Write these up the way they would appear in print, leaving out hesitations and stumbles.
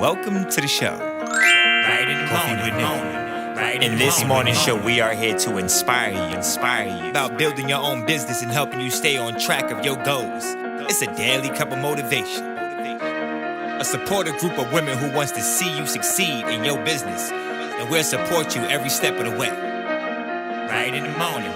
Welcome to the show. Right in the Coffee morning, with Nikkie. right In this morning show, we are here to inspire you about building your own business and helping you stay on track of your goals. It's a daily cup of motivation. A supportive group of women who wants to see you succeed in your business, and we'll support you every step of the way. right in the morning.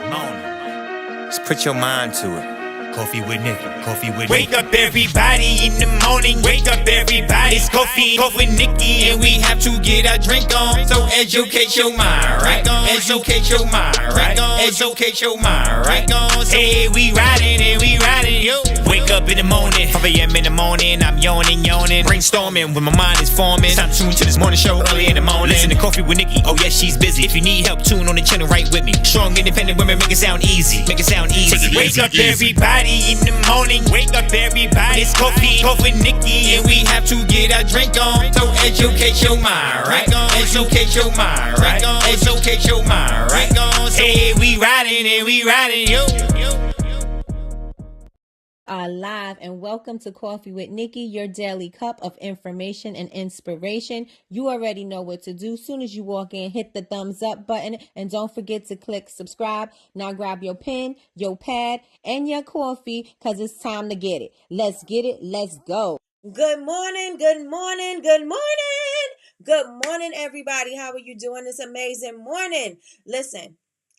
Just put your mind to it. Coffee with Nikkie. Coffee with Wake Nikkie. up everybody in the morning, wake up everybody. It's coffee with Nikkie, and we have to get our drink on. So educate your mind, right? Educate your mind, right? Educate your mind, right? Hey, we riding, yo. Wake up in the morning, 5 a.m. in the morning, I'm yawning. Brainstorming when my mind is forming. Time to tune to this morning show early in the morning. Listen to Coffee with Nikkie, oh yes, she's busy. If you need help, tune on the channel right with me. Strong, independent women, make it sound easy. Wake up everybody in the morning, wake up everybody. It's coffee with Nikkie, and we have to get our drink on. So educate your mind, right? Educate your mind, right? Educate your mind, right? Hey, we riding, yo. Live and welcome to Coffee with Nikkie, your daily cup of information and inspiration. You already know what to do. Soon as you walk in, hit the thumbs up button and don't forget to click subscribe. Now grab your pen, your pad, and your coffee because it's time to get it. Let's get it. Let's go. Good morning, everybody. How are you doing this amazing morning? Listen,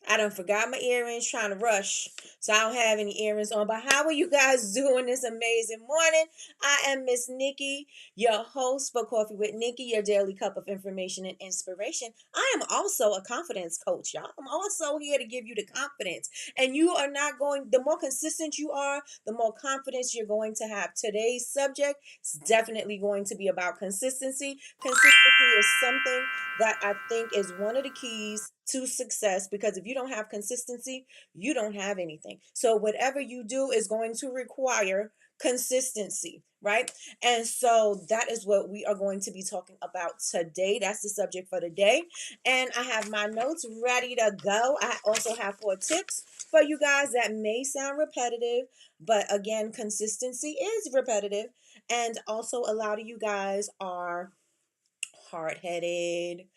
I done forgot my earrings trying to rush, so I don't have any earrings on. But how are you guys doing this amazing morning? I am Miss Nikkie, your host for Coffee with Nikkie, your daily cup of information and inspiration. I am also a confidence coach, y'all. I'm also here to give you the confidence. And you are not going, the more consistent you are, the more confidence you're going to have. Today's subject is definitely going to be about consistency. Consistency is something that I think is one of the keys to success, because if you don't have consistency, you don't have anything. So whatever you do is going to require consistency, right? And so that is what we are going to be talking about today. That's the subject for today. And I have my notes ready to go. I also have 4 tips for you guys that may sound repetitive, but again, consistency is repetitive. And also a lot of you guys are hard-headed.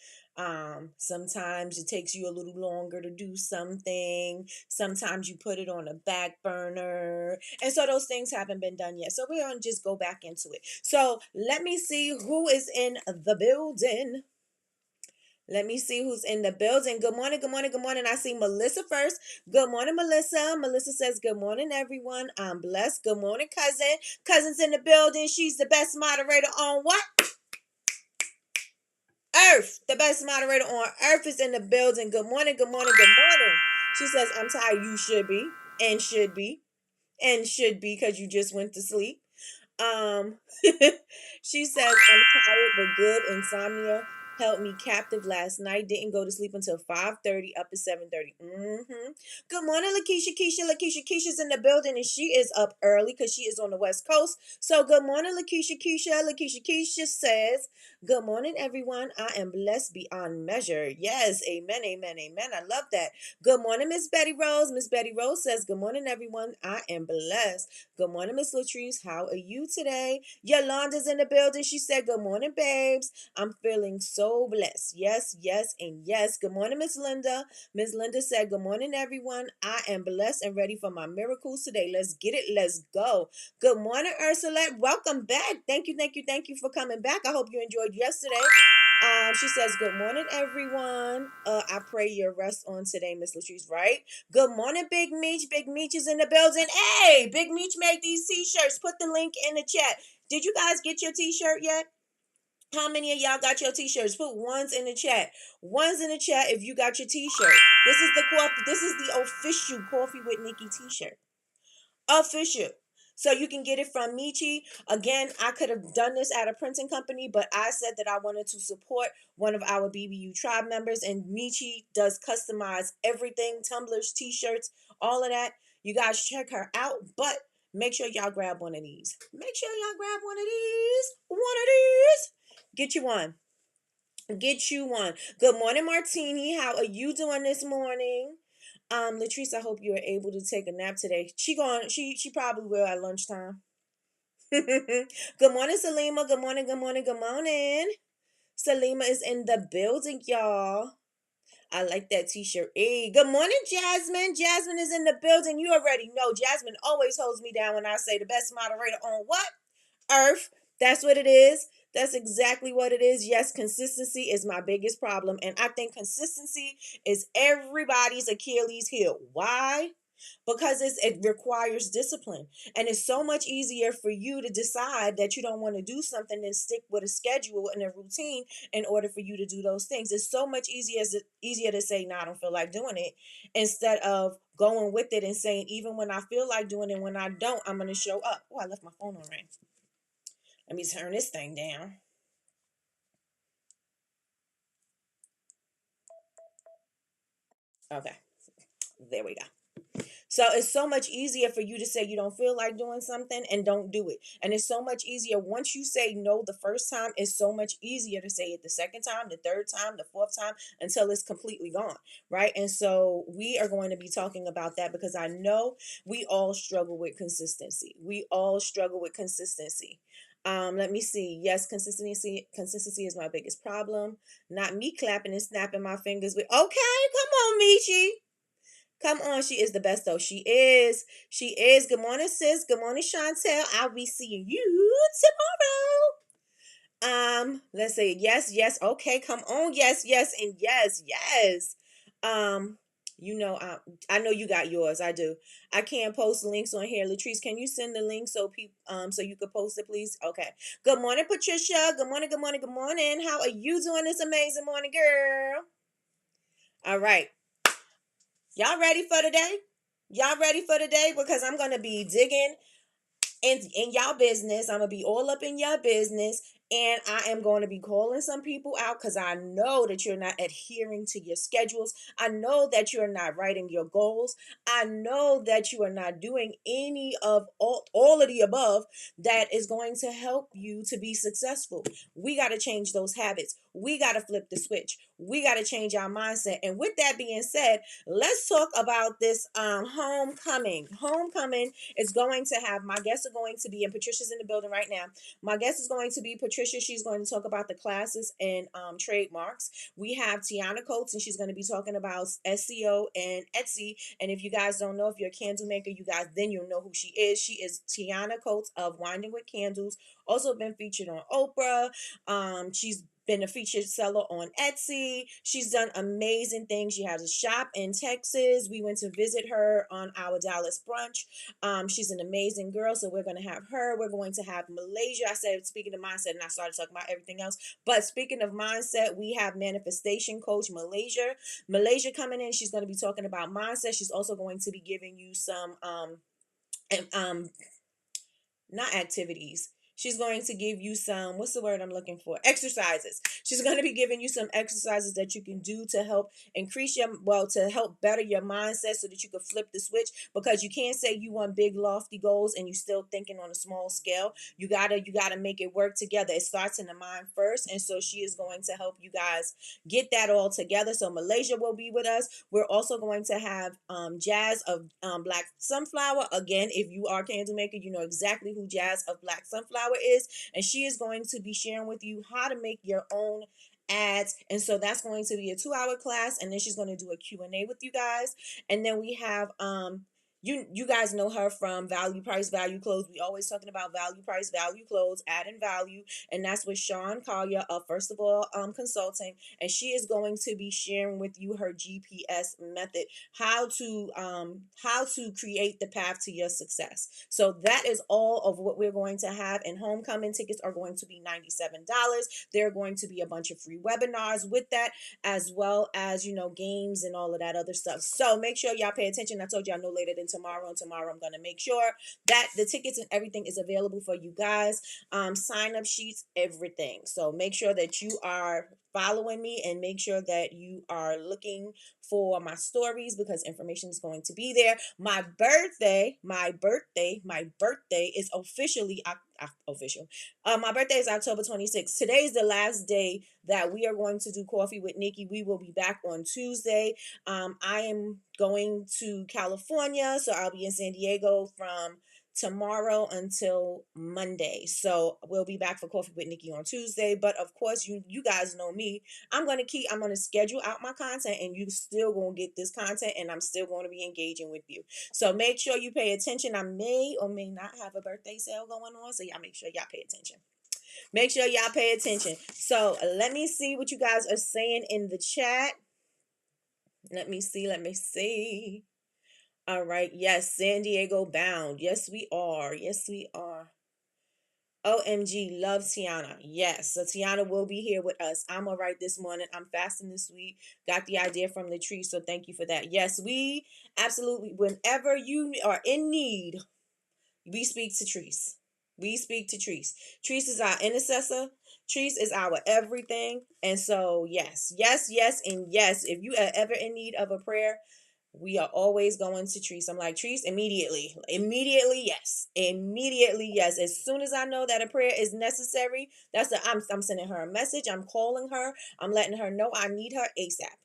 Sometimes it takes you a little longer to do something. Sometimes you put it on a back burner. And so those things haven't been done yet. So we're going to just go back into it. So let me see who is in the building. Let me see who's in the building. Good morning. I see Melissa first. Good morning, Melissa. Melissa says, good morning, everyone. I'm blessed. Good morning, cousin. Cousin's in the building. She's the best moderator on what? Earth, the best moderator on earth is in the building. Good morning. She says, I'm tired. You should be, because you just went to sleep. She says, I'm tired but good. Insomnia held me captive last night. Didn't go to sleep until 5:30, up at 7:30. Good morning, Lakeisha. Keisha's in the building, and she is up early because she is on the West Coast. So good morning, Lakeisha. Keisha says, good morning, everyone. I am blessed beyond measure. Yes, amen. I love that. Good morning, Miss Betty Rose. Miss Betty Rose says, good morning, everyone. I am blessed. Good morning, Miss Latrice. How are you today? Yolanda's in the building. She said, good morning, babes. I'm feeling so blessed. Yes, and yes. Good morning, Miss Linda. Miss Linda said, good morning, everyone. I am blessed and ready for my miracles today. Let's get it. Let's go. Good morning, Ursula. Welcome back. Thank you for coming back. I hope you enjoyed yesterday. She says, good morning, everyone. I pray your rest on today, Miss Latrice, right? Good morning, Big Meech. Big Meech is in the building. Hey, Big Meech made these t-shirts. Put the link in the chat. Did you guys get your t-shirt yet? How many of y'all got your t-shirts? Put ones in the chat. Ones in the chat if you got your t-shirt. This is the official Coffee with Nikkie t-shirt. Official. So you can get it from Michi. Again, I could have done this at a printing company, but I said that I wanted to support one of our BBU tribe members, and Michi does customize everything, tumblers, t-shirts, all of that. You guys check her out, but make sure y'all grab one of these. Get you one. Good morning, Martini. How are you doing this morning? Latrice, I hope you are able to take a nap today. She probably will at lunchtime. Good morning, Salima. Good morning, good morning, good morning. Salima is in the building, y'all. I like that t-shirt. Hey, good morning, Jasmine. Jasmine is in the building. You already know Jasmine always holds me down when I say the best moderator on what? Earth. That's what it is. That's exactly what it is. Yes, consistency is my biggest problem. And I think consistency is everybody's Achilles heel. Why? Because it requires discipline. And it's so much easier for you to decide that you don't want to do something than stick with a schedule and a routine in order for you to do those things. It's so much easier to say, no, I don't feel like doing it, instead of going with it and saying, even when I feel like doing it, when I don't, I'm going to show up. Oh, I left my phone on ring. Let me turn this thing down. Okay, there we go. So it's so much easier for you to say you don't feel like doing something and don't do it. And it's so much easier once you say no the first time, it's so much easier to say it the second time, the third time, the fourth time, until it's completely gone. Right. And so we are going to be talking about that because I know we all struggle with consistency. We all struggle with consistency. Let me see. Yes, consistency is my biggest problem. Not me clapping and snapping my fingers with, okay, come on, Michi. Come on, she is the best though. She is. She is. Good morning, sis. Good morning, Chantel. I'll be seeing you tomorrow. Let's say yes, yes. Okay, come on, yes, yes, and yes, yes. Um, you know, I know you got yours. I do. I can't post links on here. Latrice, can you send the link so people so you could post it, please? Okay. Good morning, Patricia. Good morning, good morning, good morning. How are you doing this amazing morning, girl? All right. Y'all ready for today? Y'all ready for today? Because I'm gonna be digging in y'all business. I'm gonna be all up in your business, and I am going to be calling some people out because I know that you're not adhering to your schedules. I know that you're not writing your goals. I know that you are not doing any of all of the above that is going to help you to be successful. We got to change those habits. We got to flip the switch. We got to change our mindset. And with that being said, let's talk about this homecoming. Homecoming is going to have, my guests are going to be, and Patricia's in the building right now. My guest is going to be Patricia. She's going to talk about the classes and trademarks. We have Tiana Coates, and she's going to be talking about SEO and Etsy. And if you guys don't know, if you're a candle maker, you guys, then you'll know who she is. She is Tiana Coates of Winding with Candles. Also been featured on Oprah. She's been a featured seller on Etsy. She's done amazing things. She has a shop in Texas. We went to visit her on our Dallas brunch. She's an amazing girl, so we're going to have her. We're going to have Malaysia. I said, speaking of mindset, and I started talking about everything else. But speaking of mindset, we have manifestation coach Malaysia. Malaysia coming in. She's going to be talking about mindset. She's also going to be giving you some not activities. She's going to give you some, what's the word I'm looking for? Exercises. She's going to be giving you some exercises that you can do to help increase to help better your mindset so that you can flip the switch, because you can't say you want big lofty goals and you still thinking on a small scale. You gotta make it work together. It starts in the mind first. And so she is going to help you guys get that all together. So Malaysia will be with us. We're also going to have Jazz of Black Sunflower. Again, if you are a candle maker, you know exactly who Jazz of Black Sunflower is, and she is going to be sharing with you how to make your own ads. And so that's going to be a 2-hour class, and then she's going to do a Q&A with you guys. And then we have you guys know her from Value Price Value Clothes. We always talking about Value Price Value Clothes, adding value, and that's with Sean Collier of First of All Consulting, and she is going to be sharing with you her GPS method, how to create the path to your success. So that is all of what we're going to have, and homecoming tickets are going to be $97. There are going to be a bunch of free webinars with that, as well as games and all of that other stuff. So make sure y'all pay attention. I told y'all no later than tomorrow, and tomorrow I'm going to make sure that the tickets and everything is available for you guys. Sign up sheets, everything. So make sure that you are following me, and make sure that you are looking for my stories, because information is going to be there. My birthday is officially official. My birthday is October 26th. Today is the last day that we are going to do Coffee with Nikki. We will be back on Tuesday. I am going to California, so I'll be in San Diego from tomorrow until Monday. So we'll be back for Coffee with Nikki on Tuesday. But of course, you guys know me. I'm gonna schedule out my content, and you still gonna get this content, and I'm still going to be engaging with you. So make sure you pay attention. I may or may not have a birthday sale going on, so y'all make sure y'all pay attention. Make sure y'all pay attention. So let me see what you guys are saying in the chat. Let me see. Let me see. All right. Yes, San Diego bound. Yes, we are. Yes, we are. OMG, love Tiana. Yes, so Tiana will be here with us. I'm all right this morning. I'm fasting this week. Got the idea from the tree, so thank you for that. Yes, we absolutely, whenever you are in need, we speak to Treese. We speak to Treese. Treese is our intercessor. Treese is our everything. And so, yes, yes, yes, and yes. If you are ever in need of a prayer, we are always going to Treese. I'm like, Treese, immediately. Immediately, yes. Immediately, yes. As soon as I know that a prayer is necessary, I'm sending her a message. I'm calling her. I'm letting her know I need her ASAP.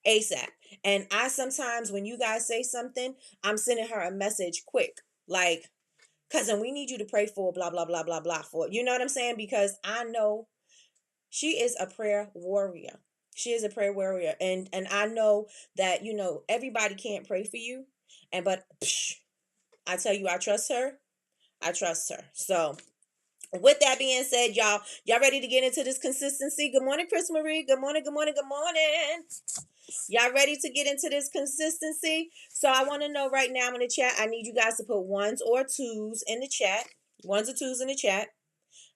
ASAP. And I sometimes, when you guys say something, I'm sending her a message quick. Like, cousin, we need you to pray for blah, blah, blah, blah, blah for, you know what I'm saying? Because I know she is a prayer warrior. She is a prayer warrior. And I know that, everybody can't pray for you. I tell you, I trust her. I trust her. So with that being said, y'all ready to get into this consistency? Good morning, Chris Marie. Good morning, good morning, good morning. Y'all ready to get into this consistency? So I want to know right now in the chat, I need you guys to put ones or twos in the chat. Ones or twos in the chat.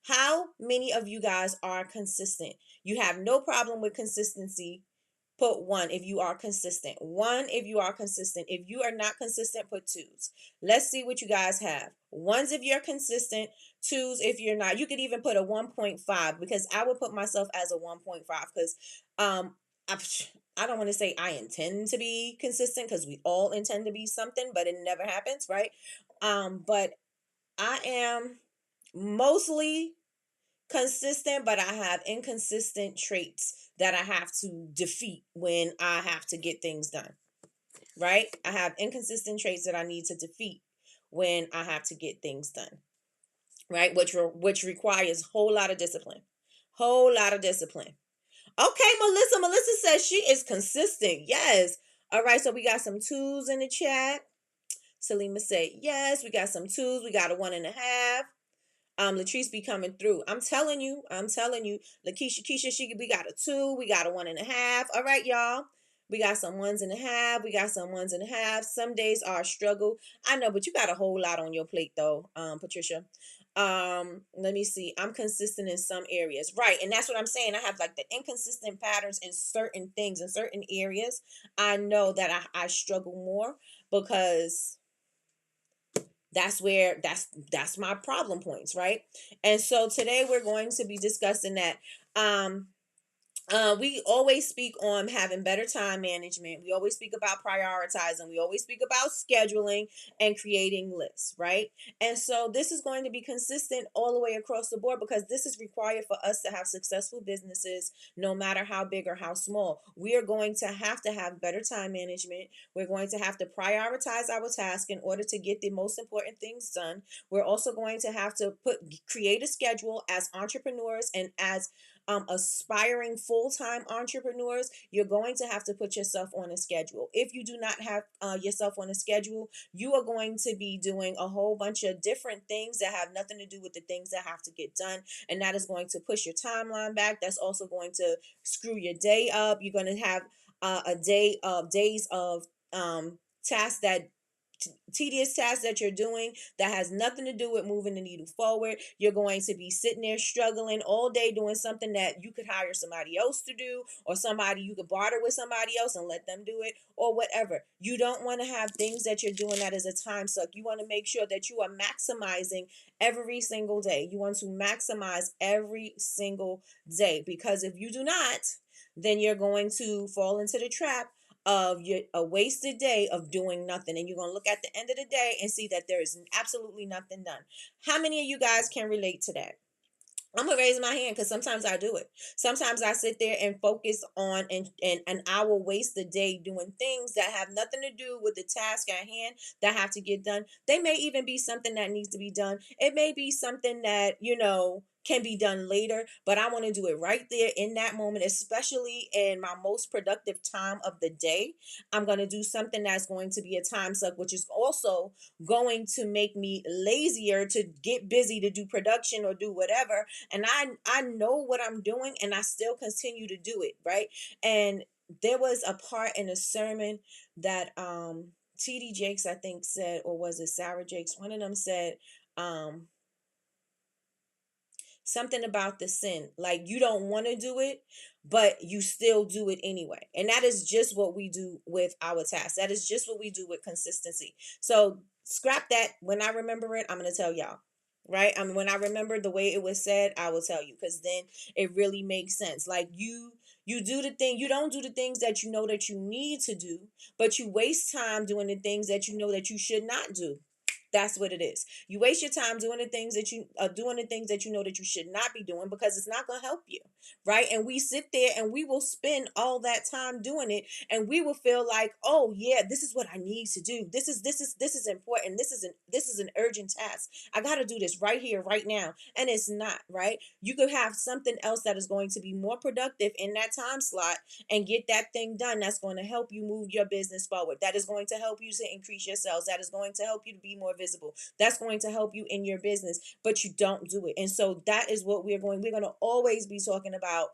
How many of you guys are consistent? You have no problem with consistency. Put one if you are consistent. One if you are consistent. If you are not consistent, put twos. Let's see what you guys have. Ones if you're consistent, twos if you're not. You could even put a 1.5 because I would put myself as a 1.5 because I don't want to say I intend to be consistent because we all intend to be something, but it never happens, right? But I am mostly consistent, but I have inconsistent traits that I have to defeat when I have to get things done. Right? I have inconsistent traits that I need to defeat when I have to get things done. Right? Which requires a whole lot of discipline. Whole lot of discipline. Okay, Melissa. Melissa says she is consistent. Yes. All right, so we got some twos in the chat. Salima said yes. We got some twos. We got a 1.5. Latrice be coming through. I'm telling you. Lakeisha, we got a 2. We got a 1.5. All right, y'all. We got some 1.5. We got some 1.5. Some days are a struggle. I know, but you got a whole lot on your plate though, Patricia. Let me see. I'm consistent in some areas. Right. And that's what I'm saying. I have like the inconsistent patterns in certain things, in certain areas. I know that I struggle more because that's my problem points, right? And so today we're going to be discussing that. We always speak on having better time management. We always speak about prioritizing. We always speak about scheduling and creating lists, right? And so this is going to be consistent all the way across the board because this is required for us to have successful businesses, no matter how big or how small. We are going to have better time management. We're going to have to prioritize our task in order to get the most important things done. We're also going to have to create a schedule as entrepreneurs and as aspiring full-time entrepreneurs. You're going to have to put yourself on a schedule. If you do not have yourself on a schedule, you are going to be doing a whole bunch of different things that have nothing to do with the things that have to get done, and that is going to push your timeline back. That's also going to screw your day up. You're going to have days of tasks that tedious tasks that you're doing that has nothing to do with moving the needle forward. You're going to be sitting there struggling all day doing something that you could hire somebody else to do, or somebody you could barter with somebody else and let them do it, or whatever. You don't want to have things that you're doing that is a time suck. You want to make sure that you are maximizing every single day. You want to maximize every single day, because if you do not, then you're going to fall into the trap of a wasted day of doing nothing, and you're going to look at the end of the day and see that there is absolutely nothing done. How many of you guys can relate to that? I'm gonna raise my hand because sometimes I do it. Sometimes I sit there and focus on and I will waste the day doing things that have nothing to do with the task at hand that have to get done. They may even be something that needs to be done. It may be something that, can be done later, but I want to do it right there in that moment, especially in my most productive time of the day. I'm going to do something that's going to be a time suck, which is also going to make me lazier to get busy to do production or do whatever. And I know what I'm doing and I still continue to do it, right? And there was a part in a sermon that TD Jakes, I think, said, or was it Sarah Jakes? One of them said, um, something about the sin. Like, you don't want to do it, but you still do it anyway. And that is just what we do with our tasks. That is just what we do with consistency. So scrap that. When I remember it, I'm going to tell y'all. Right? I mean, when I remember the way it was said, I will tell you, because then it really makes sense. Like, you do the thing, you don't do the things that you know that you need to do, but you waste time doing the things that you know that you should not do. That's what it is. You waste your time doing the things that you are doing the things that you know that you should not be doing because it's not going to help you, right? And we sit there and we will spend all that time doing it, and we will feel like, oh yeah, this is what I need to do. This is important. This is an urgent task. I got to do this right here, right now, and it's not, right? You could have something else that is going to be more productive in that time slot and get that thing done. That's going to help you move your business forward. That is going to help you to increase your sales. That is going to help you to be more visible. That's going to help you in your business, but you don't do it. And so that is what we're going to always be talking about,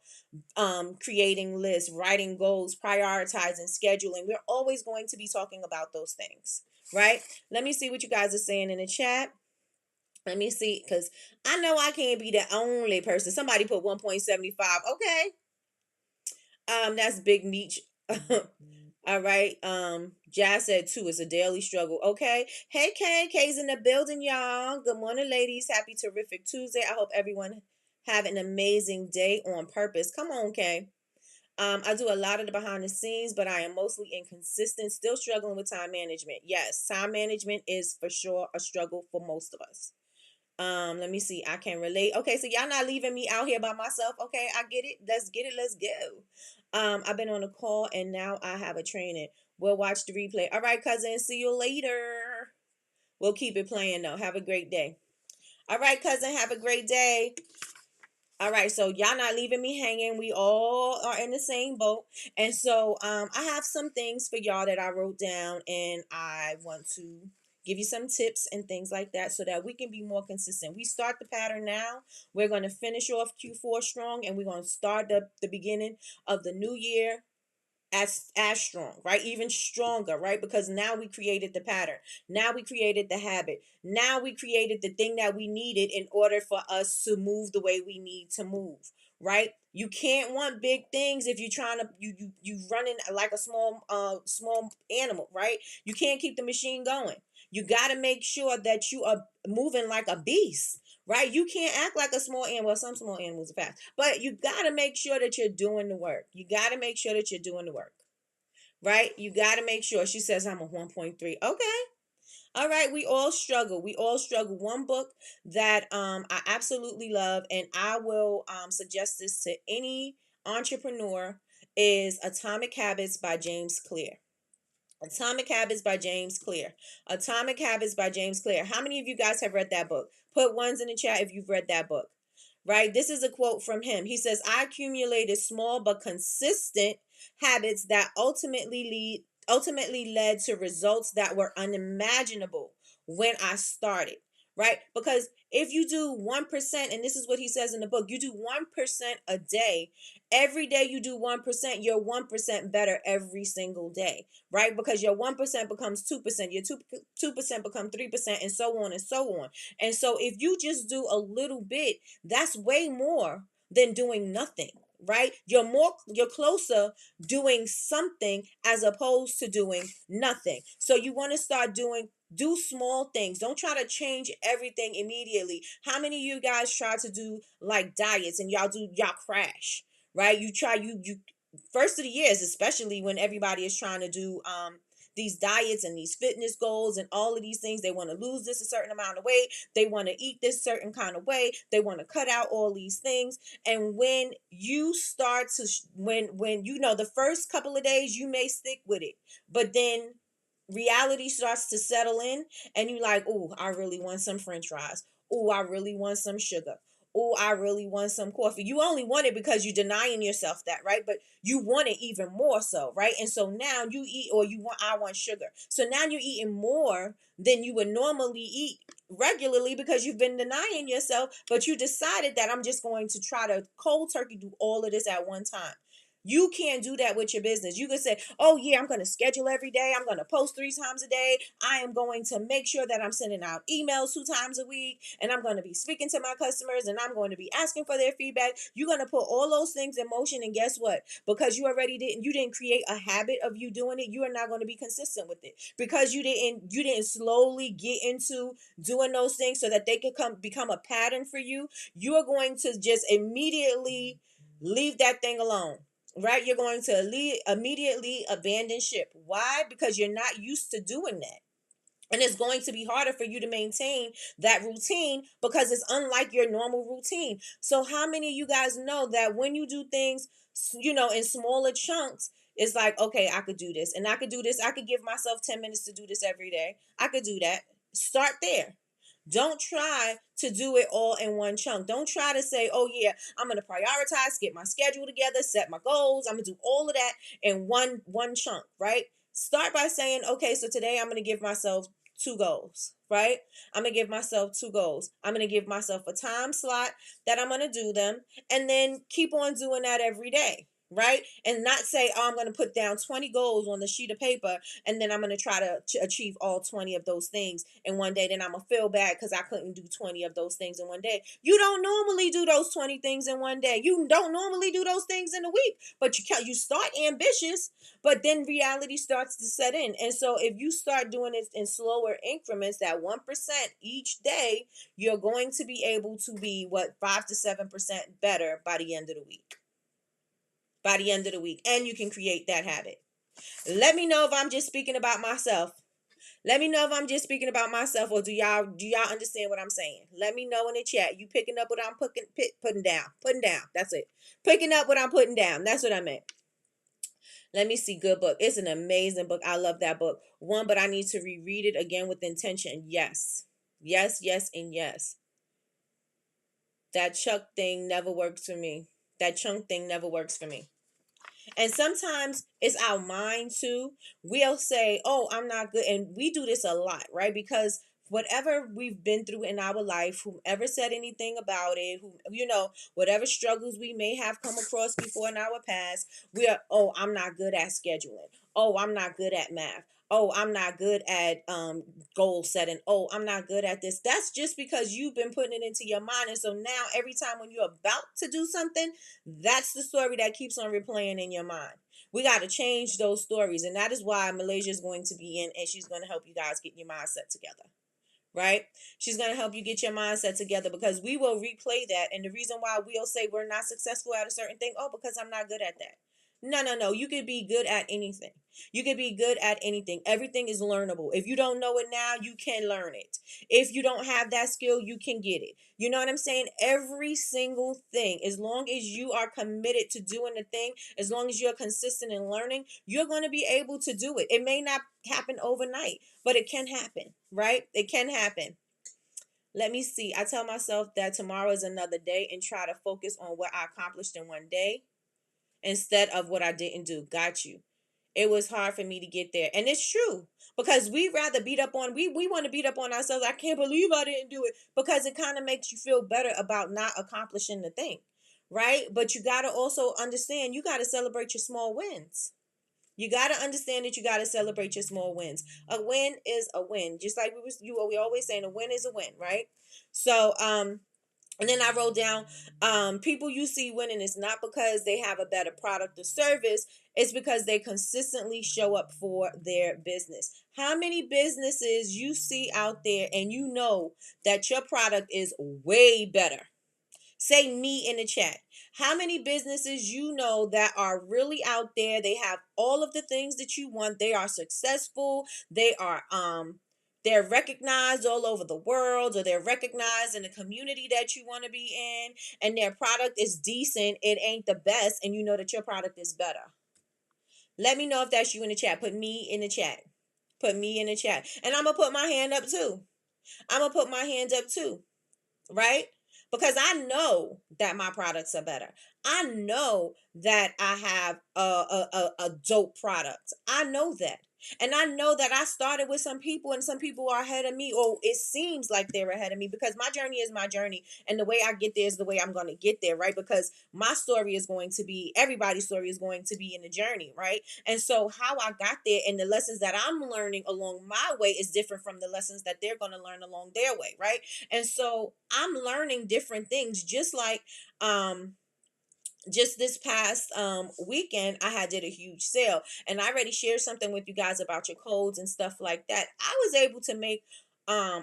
creating lists, writing goals, prioritizing, scheduling. We're always going to be talking about those things, right? Let me see what you guys are saying in the chat. Let me see, because I know I can't be the only person. Somebody put 1.75. Okay. That's Big Meech. All right. Jazz said 2. It's a daily struggle. Okay. Hey, K's in the building, y'all. Good morning, ladies. Happy terrific Tuesday. I hope everyone have an amazing day on purpose. Come on, Kay. I do a lot of the behind the scenes, but I am mostly inconsistent, still struggling with time management. Yes, time management is for sure a struggle for most of us. Let me see. I can relate. Okay, so y'all not leaving me out here by myself. Okay, I get it. Let's get it. Let's go. I've been on a call and now I have a training. We'll watch the replay. All right, cousin. See you later. We'll keep it playing though. Have a great day. All right, cousin. Have a great day. All right, so y'all not leaving me hanging. We all are in the same boat. And so I have some things for y'all that I wrote down, and I want to give you some tips and things like that so that we can be more consistent. We start the pattern now. We're going to finish off Q4 strong, and we're going to start the beginning of the new year as strong, right? Even stronger, right? Because now we created the pattern. Now we created the habit. Now we created the thing that we needed in order for us to move the way we need to move, right? You can't want big things if you're trying to you running like a small animal, right? You can't keep the machine going. You got to make sure that you are moving like a beast, right? You can't act like a small animal. Well, some small animals are fast, but you got to make sure that you're doing the work. You got to make sure that you're doing the work, right? You got to make sure. She says I'm a 1.3. Okay. All right, we all struggle. We all struggle. One book that I absolutely love, and I will suggest this to any entrepreneur, is Atomic Habits by James Clear. Atomic Habits by James Clear. Atomic Habits by James Clear. How many of you guys have read that book? Put ones in the chat if you've read that book. Right? This is a quote from him. He says, I accumulated small but consistent habits that ultimately led to results that were unimaginable when I started. Right? Because if you do 1%, and this is what he says in the book, you do 1% a day. Every day you do 1%, you're 1% better every single day, right? Because your 1% becomes 2%, your 2% becomes 3%, and so on and so on. And so if you just do a little bit, that's way more than doing nothing, right? You're closer doing something as opposed to doing nothing. So you want to start do small things. Don't try to change everything immediately. How many of you guys try to do like diets and y'all crash, right? You first of the years, especially when everybody is trying to do these diets and these fitness goals and all of these things. They want to lose this a certain amount of weight. They want to eat this certain kind of way. They want to cut out all these things. And when you start to, when you know, the first couple of days you may stick with it, but then reality starts to settle in and you like, oh, I really want some french fries. Oh, I really want some sugar. Oh, I really want some coffee. You only want it because you're denying yourself that, right? But you want it even more so, right? And so now you eat, or I want sugar. So now you're eating more than you would normally eat regularly because you've been denying yourself, but you decided that I'm just going to try to cold turkey do all of this at one time. You can't do that with your business. You can say, oh yeah, I'm going to schedule every day. I'm going to post 3 times a day. I am going to make sure that I'm sending out emails 2 times a week. And I'm going to be speaking to my customers and I'm going to be asking for their feedback. You're going to put all those things in motion. And guess what? Because you didn't create a habit of you doing it. You are not going to be consistent with it because you didn't slowly get into doing those things so that they can become a pattern for you. You are going to just immediately leave that thing alone. Right? You're going to immediately abandon ship. Why? Because you're not used to doing that. And it's going to be harder for you to maintain that routine because it's unlike your normal routine. So how many of you guys know that when you do things, in smaller chunks, it's like, okay, I could do this and I could do this. I could give myself 10 minutes to do this every day. I could do that. Start there. Don't try to do it all in one chunk. Don't try to say, oh yeah, I'm going to prioritize, get my schedule together, set my goals. I'm going to do all of that in one chunk, right? Start by saying, okay, so today I'm going to give myself 2 goals, right? I'm going to give myself 2 goals. I'm going to give myself a time slot that I'm going to do them and then keep on doing that every day. Right? And not say, oh, I'm going to put down 20 goals on the sheet of paper and then I'm going to try to achieve all 20 of those things in one day. Then I'm going to feel bad because I couldn't do 20 of those things in one day. You don't normally do those 20 things in one day. You don't normally do those things in a week, but you start ambitious, but then reality starts to set in. And so if you start doing it in slower increments, that 1% each day, you're going to be able to be 5 to 7% better by the end of the week. And you can create that habit. Let me know if I'm just speaking about myself. Let me know if I'm just speaking about myself, or do y'all understand what I'm saying? Let me know in the chat. You picking up what I'm putting down. Putting down. That's it. Picking up what I'm putting down. That's what I meant. Let me see. Good book. It's an amazing book. I love that book. But I need to reread it again with intention. Yes. Yes, yes, and yes. That chunk thing never works for me. And sometimes it's our mind too. We'll say, oh, I'm not good. And we do this a lot, right? Because whatever we've been through in our life, whoever said anything about it, whatever struggles we may have come across before in our past, oh, I'm not good at scheduling. Oh, I'm not good at math. Oh, I'm not good at goal setting. Oh, I'm not good at this. That's just because you've been putting it into your mind. And so now every time when you're about to do something, that's the story that keeps on replaying in your mind. We got to change those stories. And that is why Malaysia is going to be in, and she's going to help you guys get your mindset together. Right? She's going to help you get your mindset together because we will replay that. And the reason why we'll say we're not successful at a certain thing, oh, because I'm not good at that. No. You could be good at anything. Everything is learnable. If you don't know it now, you can learn it. If you don't have that skill, you can get it. You know what I'm saying? Every single thing, as long as you are committed to doing the thing, as long as you're consistent in learning, you're going to be able to do it. It may not happen overnight, but it can happen, right? It can happen. Let me see. I tell myself that tomorrow is another day and try to focus on what I accomplished in one day instead of what I didn't do. Got you. It was hard for me to get there. And it's true because we rather we want to beat up on ourselves. I can't believe I didn't do it because it kind of makes you feel better about not accomplishing the thing, right? But you got to also understand you got to celebrate your small wins. You got to understand that you got to celebrate your small wins. A win is a win. Just like we always saying a win is a win, right? So, and then I wrote down, people you see winning is not because they have a better product or service. It's because they consistently show up for their business. How many businesses you see out there and you know that your product is way better? Say me in the chat. How many businesses you know that are really out there? They have all of the things that you want. They are successful. They're recognized all over the world, or they're recognized in the community that you want to be in, and their product is decent. It ain't the best, and you know that your product is better. Let me know if that's you in the chat. Put me in the chat. Put me in the chat. And I'm going to put my hand up too. I'm going to put my hands up too. Right? Because I know that my products are better. I know that I have a dope product. I know that. And I know that I started with some people, and some people are ahead of me, or it seems like they're ahead of me, because my journey is my journey. And the way I get there is the way I'm going to get there, right? Because my story is going to be, everybody's story is going to be in the journey, right? And so how I got there and the lessons that I'm learning along my way is different from the lessons that they're going to learn along their way, right? And so I'm learning different things, just this past weekend I had did a huge sale, and I already shared something with you guys about your codes and stuff like that. I was able to make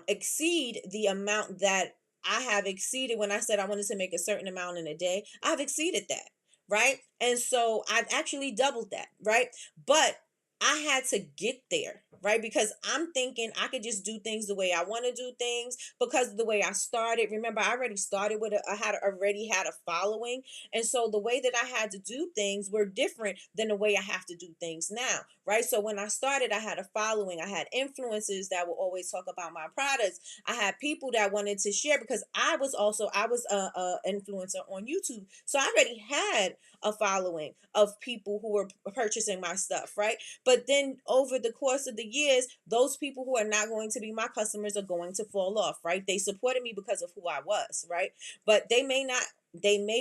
exceed the amount that I have exceeded. When I said I wanted to make a certain amount in a day, I've exceeded that, right? And so I've actually doubled that, right? But I had to get there, right? Because I'm thinking I could just do things the way I want to do things because of the way I started. Remember, I already started with I had already had a following. And so the way that I had to do things were different than the way I have to do things now, right? So when I started, I had a following. I had influencers that would always talk about my products. I had people that wanted to share, because I was a influencer on YouTube. So I already had a following of people who were purchasing my stuff, right? But then over the course of the years, those people who are not going to be my customers are going to fall off, right? They supported me because of who I was, right? But they may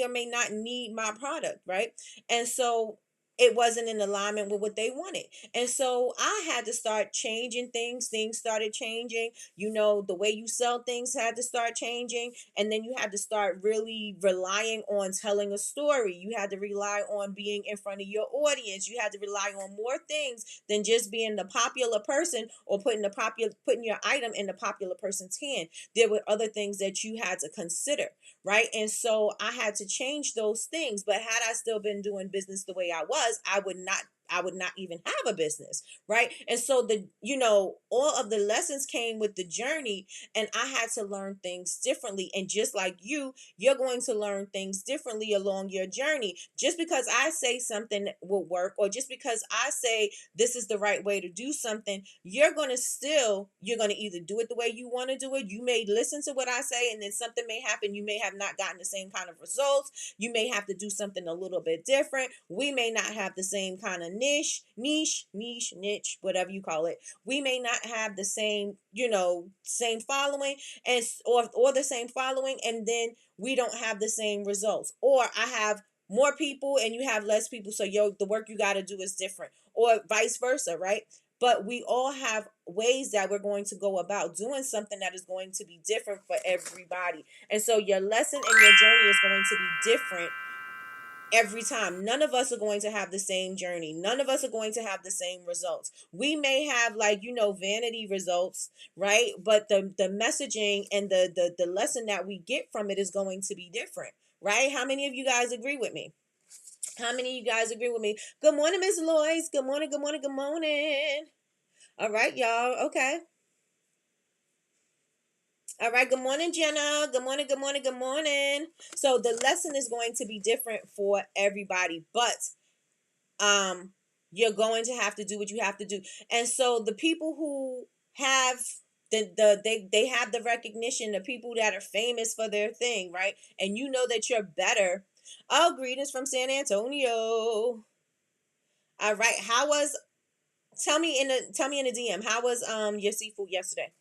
or may not need my product, right? And so it wasn't in alignment with what they wanted. And so I had to start changing things. Things started changing. The way you sell things had to start changing. And then you had to start really relying on telling a story. You had to rely on being in front of your audience. You had to rely on more things than just being the popular person, or putting your item in the popular person's hand. There were other things that you had to consider, right? And so I had to change those things. But had I still been doing business the way I was, I would not even have a business, right? And so all of the lessons came with the journey, and I had to learn things differently. And just like you're going to learn things differently along your journey. Just because I say something will work, or just because I say this is the right way to do something, you're going to either do it the way you want to do it. You may listen to what I say, and then something may happen. You may have not gotten the same kind of results. You may have to do something a little bit different. We may not have the same kind of niche, whatever you call it. We may not have the same, same following, or the same following, and then we don't have the same results. Or I have more people and you have less people, so the work you got to do is different, or vice versa, right? But we all have ways that we're going to go about doing something that is going to be different for everybody. And so your lesson and your journey is going to be different every time. None of us are going to have the same journey. None of us are going to have the same results. We may have vanity results, right? But the messaging and the lesson that we get from it is going to be different, right? How many of you guys agree with me? How many of you guys agree with me? Good morning, Miss Lois. Good morning, good morning, good morning. All right, y'all. Okay. All right. Good morning, Jenna. Good morning, good morning, good morning. So the lesson is going to be different for everybody, but you're going to have to do what you have to do. And so the people who have they have the recognition, the people that are famous for their thing, right? And you know that you're better. Oh, greetings from San Antonio. All right. Tell me in the DM, how was your seafood yesterday?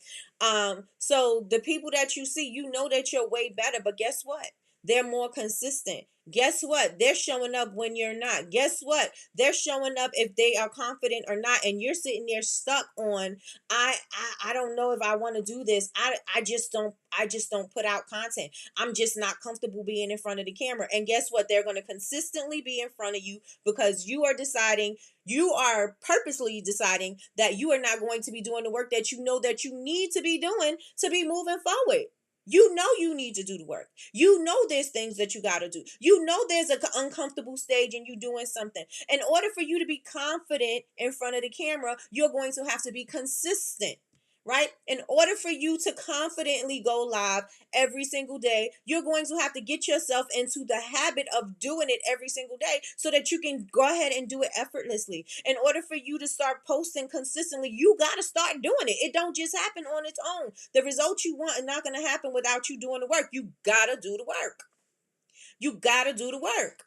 So the people that you see, you know that you're way better, but guess what? They're more consistent. Guess what? They're showing up when you're not. Guess what? They're showing up if they are confident or not, and you're sitting there stuck on I don't know if I want to do this. I just don't put out content. I'm just not comfortable being in front of the camera. And guess what? They're going to consistently be in front of you because you are purposely deciding that you are not going to be doing the work that you know that you need to be doing to be moving forward. You know you need to do the work. You know there's things that you got to do. You know there's an uncomfortable stage and you doing something. In order for you to be confident in front of the camera, you're going to have to be consistent. Right? In order for you to confidently go live every single day, you're going to have to get yourself into the habit of doing it every single day so that you can go ahead and do it effortlessly. In order for you to start posting consistently, you got to start doing it. It don't just happen on its own. The results you want are not going to happen without you doing the work. You got to do the work. You got to do the work.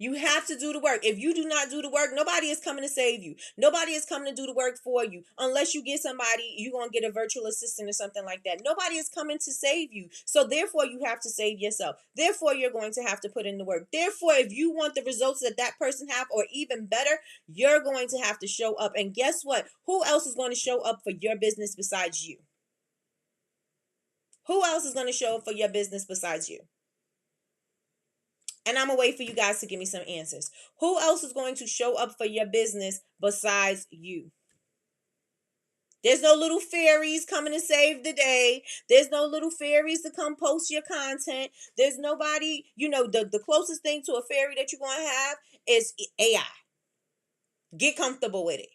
You have to do the work. If you do not do the work, nobody is coming to save you. Nobody is coming to do the work for you. Unless you get somebody, you're going to get a virtual assistant or something like that. Nobody is coming to save you. So therefore, you have to save yourself. Therefore, you're going to have to put in the work. Therefore, if you want the results that that person have, or even better, you're going to have to show up. And guess what? Who else is going to show up for your business besides you? Who else is going to show up for your business besides you? And I'm going to wait for you guys to give me some answers. Who else is going to show up for your business besides you? There's no little fairies coming to save the day. There's no little fairies to come post your content. There's nobody, the closest thing to a fairy that you're going to have is AI. Get comfortable with it.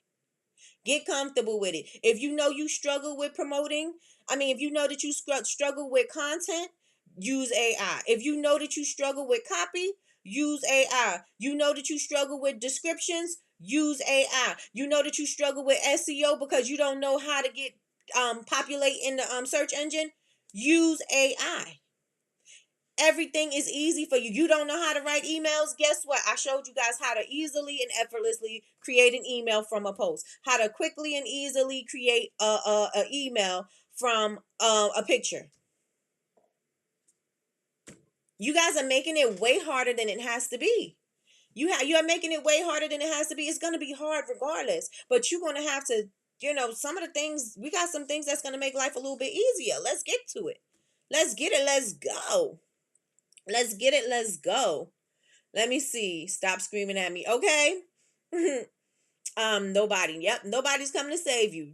Get comfortable with it. If you know you struggle with if you know that you struggle with content, use AI. If you know that you struggle with copy, use AI. You know that you struggle with descriptions, use AI. You know that you struggle with SEO because you don't know how to get populate in the search engine, use AI. Everything is easy for you. You don't know how to write emails? Guess what? I showed you guys how to easily and effortlessly create an email from a post. How to quickly and easily create a email from a picture. You guys are making it way harder than it has to be. You are making it way harder than it has to be. It's going to be hard regardless. But you're going to have to, some of the things, we got some things that's going to make life a little bit easier. Let's get to it. Let's get it. Let's go. Let's get it. Let's go. Let me see. Stop screaming at me. Okay. Nobody. Yep. Nobody's coming to save you.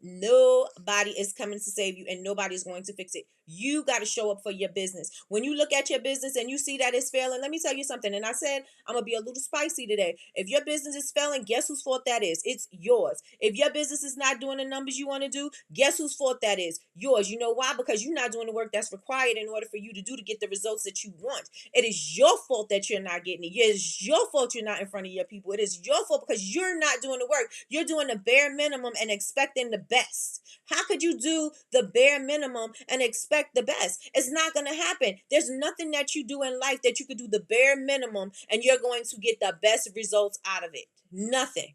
Nobody is coming to save you, and nobody's going to fix it. You got to show up for your business. When you look at your business and you see that it's failing, let me tell you something. And I said, I'm going to be a little spicy today. If your business is failing, guess whose fault that is? It's yours. If your business is not doing the numbers you want to do, guess whose fault that is? Yours. You know why? Because you're not doing the work that's required in order for you to get the results that you want. It is your fault that you're not getting it. It is your fault you're not in front of your people. It is your fault because you're not doing the work. You're doing the bare minimum and expecting the best. How could you do the bare minimum and expect the best? It's not going to happen. There's nothing that you do in life that you could do the bare minimum and you're going to get the best results out of it. Nothing.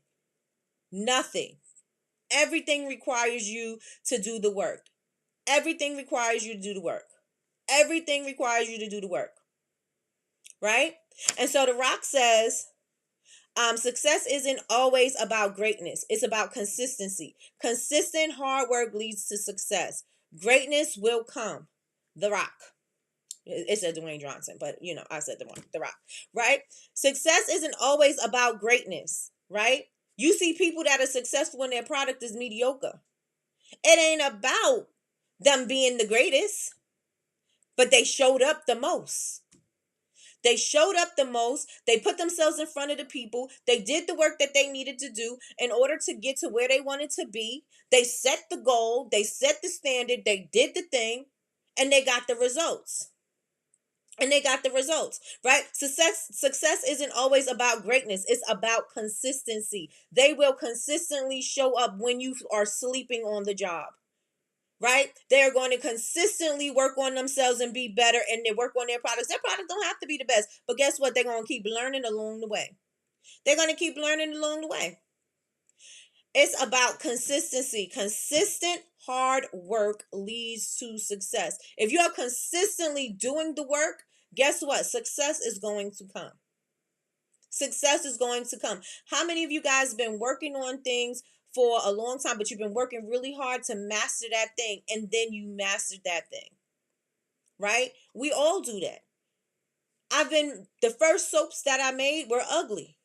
Everything requires you to do the work. Everything requires you to do the work. Everything requires you to do the work. Right? And so The Rock says, success isn't always about greatness. It's about consistency. Consistent hard work leads to success. Greatness will come. The Rock. It said Dwayne Johnson, but I said The Rock. Right? Success isn't always about greatness. Right? You see people that are successful when their product is mediocre. It ain't about them being the greatest, but they showed up the most. They showed up the most. They put themselves in front of the people. They did the work that they needed to do in order to get to where they wanted to be. They set the goal. They set the standard. They did the thing, and they got the results. Right? Success isn't always about greatness. It's about consistency. They will consistently show up when you are sleeping on the job. Right? They're going to consistently work on themselves and be better, and they work on their products. Their products don't have to be the best, but guess what? They're going to keep learning along the way. It's about consistency. Consistent hard work leads to success. If you are consistently doing the work, guess what? Success is going to come. How many of you guys been working on things for a long time, but you've been working really hard to master that thing, and then you mastered that thing? Right? We all do that. The first soaps that I made were ugly.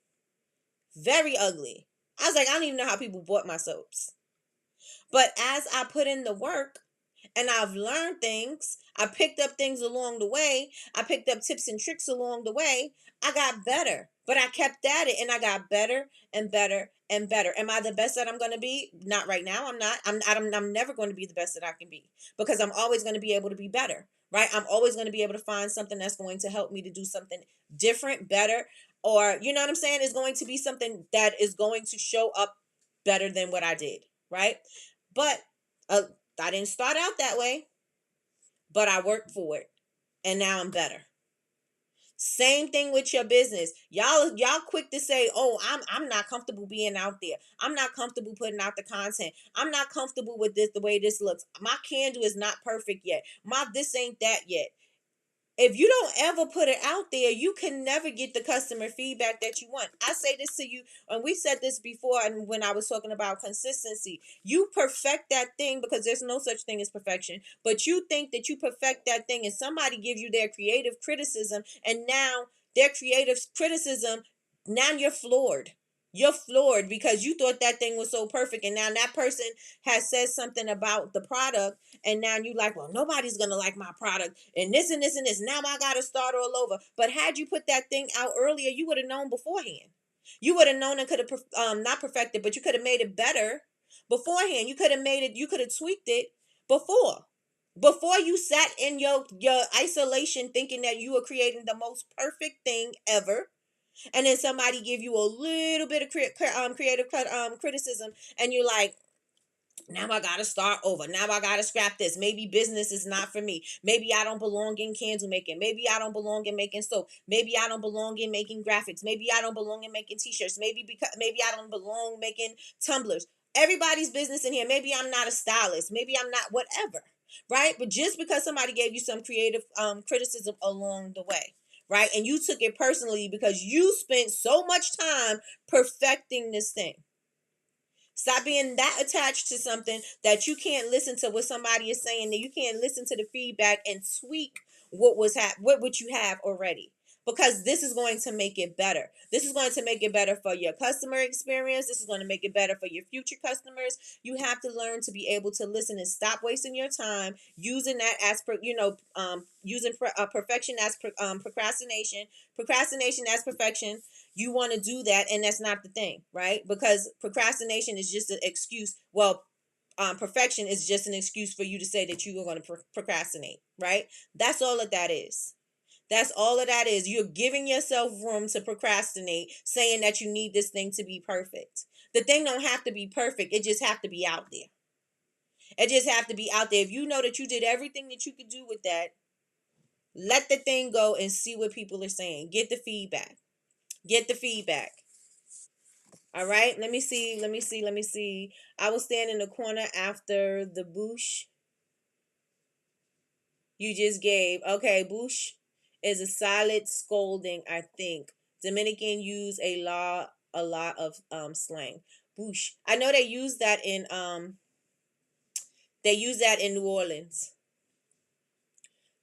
Very ugly. I was like, I don't even know how people bought my soaps. But as I put in the work and I've learned things, I picked up things along the way, I picked up tips and tricks along the way, I got better. But I kept at it and I got better and better and better. Am I the best that I'm going to be? Not right now. I'm not. I'm never going to be the best that I can be, because I'm always going to be able to be better, right? I'm always going to be able to find something that's going to help me to do something different, better, or you know what I'm saying? Is going to be something that is going to show up better than what I did, right? But uh, I didn't start out that way, but I worked for it, and now I'm better. Same thing with your business. Y'all quick to say, "Oh, I'm not comfortable being out there. I'm not comfortable putting out the content. I'm not comfortable with this the way this looks. My candle is not perfect yet. My this ain't that yet." If you don't ever put it out there, you can never get the customer feedback that you want. I say this to you, and we said this before, and when I was talking about consistency, you perfect that thing, because there's no such thing as perfection, but you think that you perfect that thing, and somebody gives you their creative criticism, and now their creative criticism, now you're floored. You're floored because you thought that thing was so perfect, and now that person has said something about the product, and now you like, well, nobody's gonna like my product, and this and this and this. Now I gotta start all over. But had you put that thing out earlier, you would have known beforehand. You would have known and could have not perfected, but you could have made it better beforehand. You could have made it. You could have tweaked it before you sat in your isolation thinking that you were creating the most perfect thing ever, and then somebody give you a little bit of creative criticism, and you're like, now I gotta start over. Now I gotta scrap this. Maybe business is not for me. Maybe I don't belong in candle making. Maybe I don't belong in making soap. Maybe I don't belong in making graphics. Maybe I don't belong in making t-shirts. Maybe I don't belong making tumblers. Everybody's business in here. Maybe I'm not a stylist. Maybe I'm not whatever. Right? But just because somebody gave you some creative criticism along the way, right? And you took it personally because you spent so much time perfecting this thing. Stop being that attached to something that you can't listen to what somebody is saying, that you can't listen to the feedback and tweak what you have already. Because this is going to make it better. This is going to make it better for your customer experience. This is going to make it better for your future customers. You have to learn to be able to listen and stop wasting your time using that as using perfection as procrastination, procrastination as perfection. You want to do that, and that's not the thing, right? Because procrastination is just an excuse. Well, perfection is just an excuse for you to say that you are going to procrastinate, right? That's all that is. That's all of that is. You're giving yourself room to procrastinate, saying that you need this thing to be perfect. The thing don't have to be perfect. It just have to be out there. It just have to be out there. If you know that you did everything that you could do with that, let the thing go and see what people are saying. Get the feedback. Get the feedback. All right. Let me see. Let me see. Let me see. I will stand in the corner after the boosh you just gave. Okay, boosh is a solid scolding, I think. Dominican use a lot of slang. Boosh. I know they use that in New Orleans.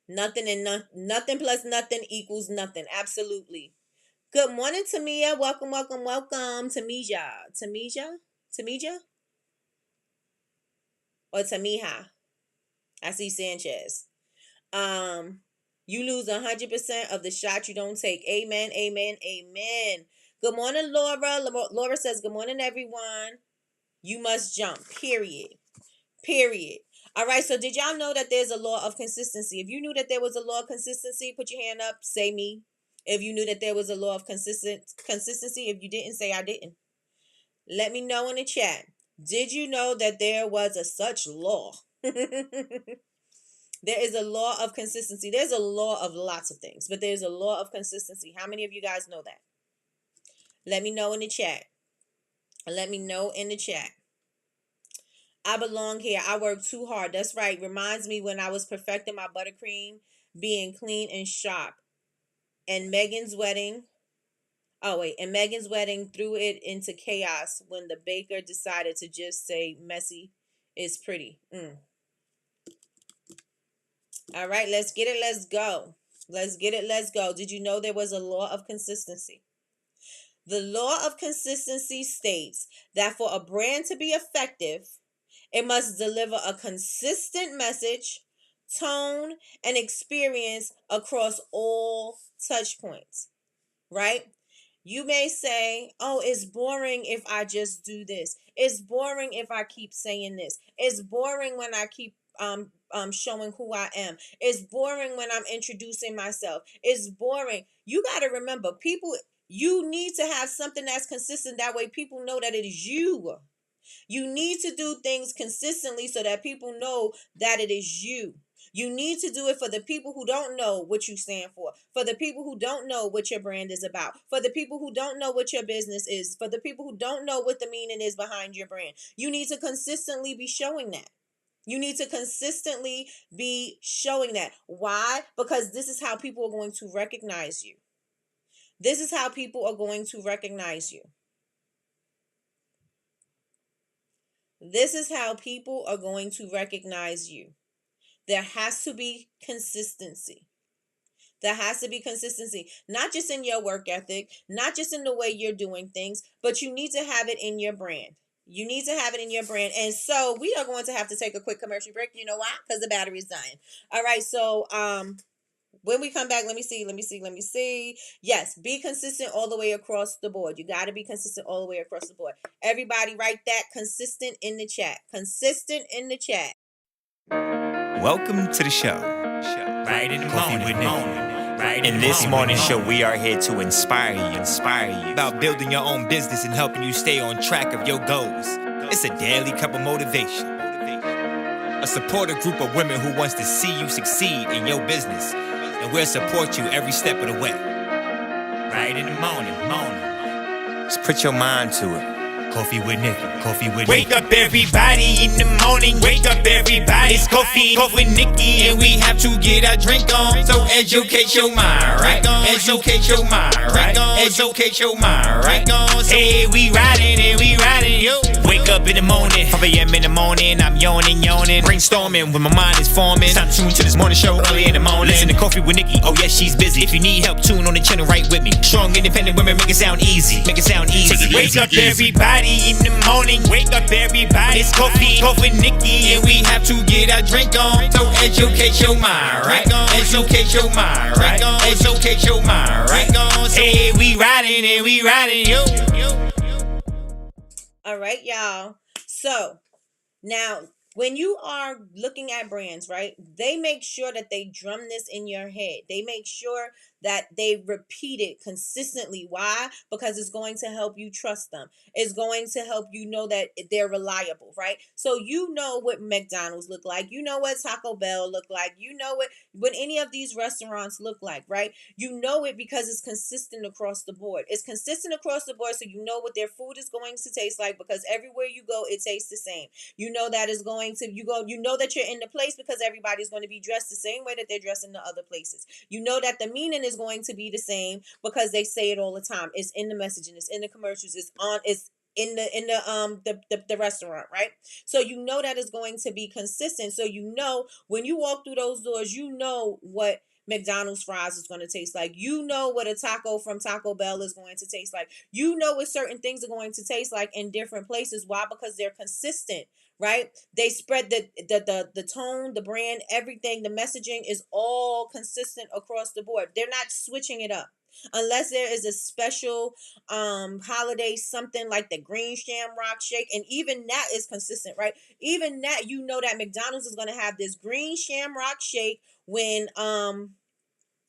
Nothing plus nothing equals nothing. Absolutely. Good morning, Tamia. Welcome, welcome, welcome. Tamija or Tamiha. I see Sanchez. You lose 100% of the shot you don't take. Amen, amen, amen. Good morning, Laura. Laura says, good morning, everyone. You must jump, period. Period. All right, so did y'all know that there's a law of consistency? If you knew that there was a law of consistency, put your hand up, say me. If you knew that there was a law of consistency, if you didn't, say I didn't. Let me know in the chat. Did you know that there was a such law? There is a law of consistency. There's a law of lots of things, but there's a law of consistency. How many of you guys know that? Let me know in the chat. Let me know in the chat. I belong here. I work too hard. That's right. Reminds me when I was perfecting my buttercream, being clean and sharp. And Megan's wedding. Oh, wait. And Megan's wedding threw it into chaos when the baker decided to just say messy is pretty. All right, let's get it. Let's go. Let's get it. Let's go. Did you know there was a law of consistency? The law of consistency states that for a brand to be effective It must deliver a consistent message, tone, and experience across all touch points, right? You may say, oh, it's boring if I just do this. It's boring if I keep saying this. It's boring when I keep showing who I am. It's boring when I'm introducing myself. It's boring. You got to remember, people, you need to have something that's consistent. That way people know that it is you. You need to do things consistently so that people know that it is you. You need to do it for the people who don't know what you stand for the people who don't know what your brand is about, for the people who don't know what your business is, for the people who don't know what the meaning is behind your brand. You need to consistently be showing that. You need to consistently be showing that. Why? Because this is how people are going to recognize you. This is how people are going to recognize you. This is how people are going to recognize you. There has to be consistency. There has to be consistency, not just in your work ethic, not just in the way you're doing things, but you need to have it in your brand. You need to have it in your brand. And so we are going to have to take a quick commercial break. You know why? Because the battery's dying. All right. So when we come back, let me see. Yes, be consistent all the way across the board. You got to be consistent all the way across the board. Everybody write that consistent in the chat. Consistent in the chat. Welcome to the show. Right in the Coffee morning, with Nikkie. right In this morning show, we are here to inspire you about building your own business and helping you stay on track of your goals. It's a daily cup of motivation. A supportive group of women who wants to see you succeed in your business, and we'll support you every step of the way. right in the morning. Just put your mind to it. Coffee with Nikkie. Wake up everybody in the morning, wake up everybody. It's coffee with Nikkie, and we have to get our drink on. So educate your mind, right? Educate your mind, right? Educate your mind, right? Hey, we riding and we riding, yo. Wake up in the morning, 5 a.m. in the morning, I'm yawning, brainstorming when my mind is forming. Time to tune to this morning show early in the morning. Listen to Coffee with Nikkie, oh yes, she's busy. If you need help, tune on the channel right with me. Strong, independent women, make it sound easy. Take it wake easy, up everybody in the morning, wake up everybody. It's coffee with Nikkie, and we have to get our drink on. So educate your mind, right? Educate your mind, right? Educate your mind, right? Hey, we riding and we riding, yo. All right, y'all. So now, when you are looking at brands, right, they make sure that they drum this in your head. They make sure that they repeat it consistently. Why? Because it's going to help you trust them. It's going to help you know that they're reliable, right? So you know what McDonald's look like. You know what Taco Bell look like. You know what any of these restaurants look like, right? You know it because it's consistent across the board. It's consistent across the board, so you know what their food is going to taste like, because everywhere you go, it tastes the same. You know that is going to, you know that you're in the place because everybody's going to be dressed the same way that they're dressed in the other places. You know that the meaning is going to be the same because they say it all the time. It's in the messaging, it's in the commercials, it's in the restaurant, right? So you know that is going to be consistent. So you know when you walk through those doors, you know what McDonald's fries is going to taste like. You know what a taco from Taco Bell is going to taste like. You know what certain things are going to taste like in different places. Why? Because they're consistent, right? They spread the tone, the brand, everything, the messaging is all consistent across the board. They're not switching it up. Unless there is a special holiday, something like the green shamrock shake, and even that is consistent, right? Even that, you know that McDonald's is going to have this green shamrock shake when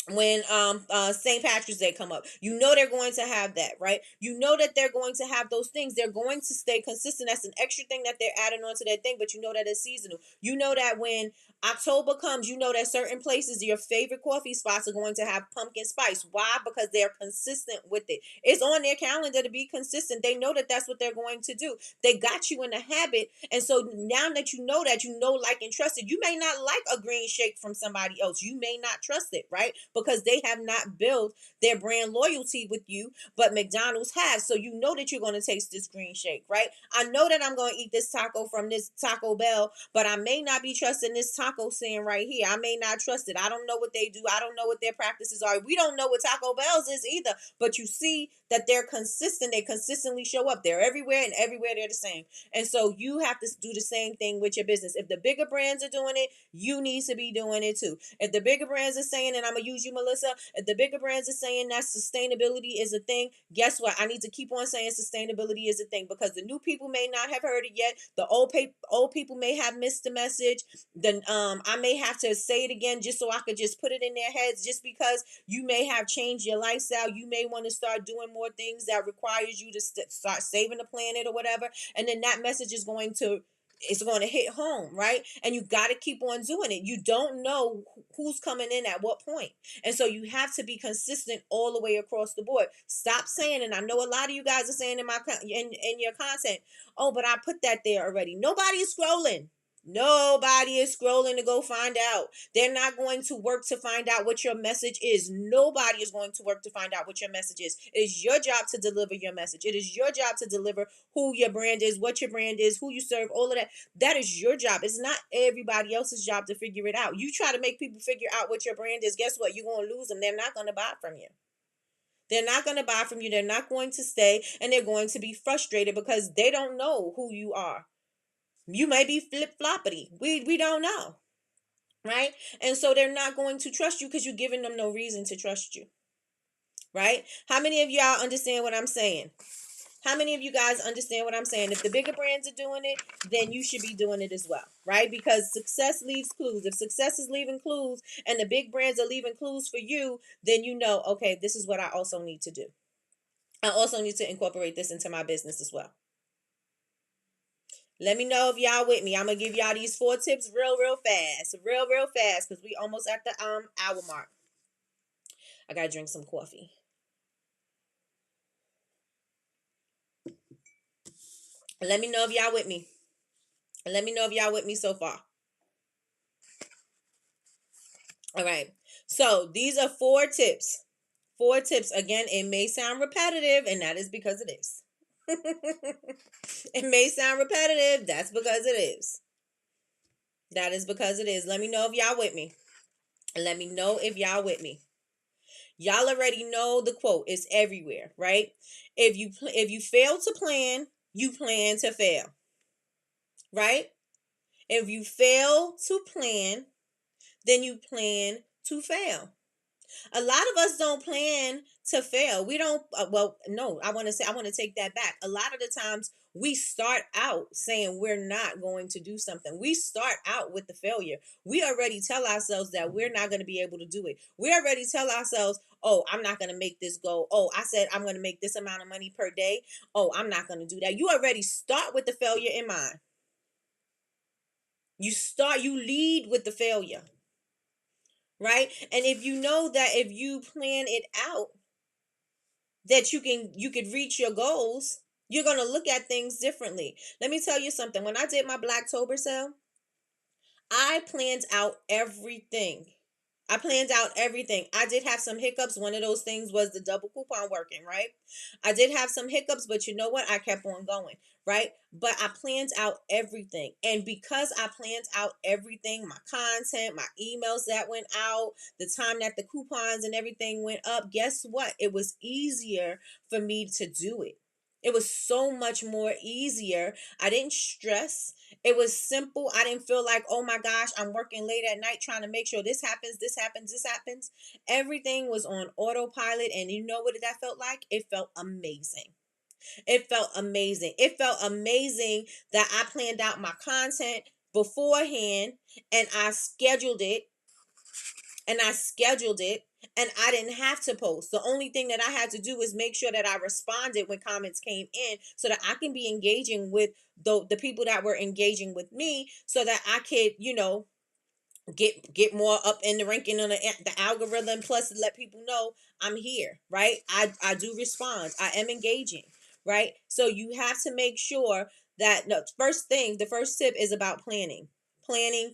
St. Patrick's Day come up. You know they're going to have that, right? You know that they're going to have those things. They're going to stay consistent. That's an extra thing that they're adding on to that thing, but you know that it's seasonal. You know that when October comes, you know that certain places, your favorite coffee spots are going to have pumpkin spice. Why? Because they're consistent with it. It's on their calendar to be consistent. They know that that's what they're going to do. They got you in the habit. And so now that you know, like, and trust it, you may not like a green shake from somebody else. You may not trust it, right? because they have not built their brand loyalty with you, but McDonald's has. So you know that you're going to taste this green shake, right? I know that I'm going to eat this taco from this Taco Bell, but I may not be trusting this taco stand right here. I may not trust it. I don't know what they do. I don't know what their practices are. We don't know what Taco Bell's is either, but you see that they're consistent. They consistently show up. They're everywhere, and everywhere they're the same. And so you have to do the same thing with your business. If the bigger brands are doing it, you need to be doing it too. If the bigger brands are saying, and I'm going to use you, Melissa, if the bigger brands are saying that sustainability is a thing, guess what? I need to keep on saying sustainability is a thing, because the new people may not have heard it yet. The old people may have missed the message. Then I may have to say it again just so I could just put it in their heads, just because you may have changed your lifestyle. You may want to start doing more things that requires you to start saving the planet or whatever. And then that message is going to hit home, right? And you got to keep on doing it. You don't know who's coming in at what point. And so you have to be consistent all the way across the board. Stop saying, and I know a lot of you guys are saying in your content, oh, but I put that there already. Nobody is scrolling. Nobody is scrolling to go find out. They're not going to work to find out what your message is. Nobody is going to work to find out what your message is. It is your job to deliver your message. It is your job to deliver who your brand is, what your brand is, who you serve, all of that. That is your job. It's not everybody else's job to figure it out. You try to make people figure out what your brand is, guess what? You're going to lose them. They're not going to buy from you. They're not going to buy from you. They're not going to stay, and they're going to be frustrated because they don't know who you are. You may be flip-floppity. We don't know, right? And so they're not going to trust you because you're giving them no reason to trust you, right? How many of y'all understand what I'm saying? How many of you guys understand what I'm saying? If the bigger brands are doing it, then you should be doing it as well, right? Because success leaves clues. If success is leaving clues and the big brands are leaving clues for you, then you know, okay, this is what I also need to do. I also need to incorporate this into my business as well. Let me know if y'all with me. I'm going to give y'all these 4 tips real fast. Real fast, because we almost at the hour mark. I got to drink some coffee. Let me know if y'all with me. Let me know if y'all with me so far. All right. So these are 4 tips. 4 tips. Again, it may sound repetitive, and that is because it is. It may sound repetitive. That's because it is. That is because it is. Let me know if y'all with me. Let me know if y'all with me. Y'all already know the quote. It's everywhere, right? If you fail to plan, you plan to fail. Right? If you fail to plan, then you plan to fail. A lot of us don't plan to fail. We don't, I want to take that back. A lot of the times we start out saying we're not going to do something. We start out with the failure. We already tell ourselves that we're not going to be able to do it. We already tell ourselves, oh, I'm not going to make this go. Oh, I said I'm going to make this amount of money per day. Oh, I'm not going to do that. You already start with the failure in mind. You lead with the failure. Right? And if you know that if you plan it out, that you could reach your goals, you're going to look at things differently. Let me tell you something. When I did my Blacktober sale, I planned out everything. I did have some hiccups. One of those things was the double coupon working, right? I did have some hiccups, but you know what? I kept on going, right? But I planned out everything. And because I planned out everything, my content, my emails that went out, the time that the coupons and everything went up, guess what? It was easier for me to do it. It was so much more easier. I didn't stress. It was simple. I didn't feel like, oh my gosh, I'm working late at night trying to make sure this happens. Everything was on autopilot. And you know what that felt like? It felt amazing. It felt amazing. It felt amazing that I planned out my content beforehand and I scheduled it. And I didn't have to post. The only thing that I had to do was make sure that I responded when comments came in so that I can be engaging with the people that were engaging with me so that I could, get more up in the ranking on the algorithm, plus let people know I'm here, right? I do respond. I am engaging, right? So you have to make sure that the first tip is about planning. Planning.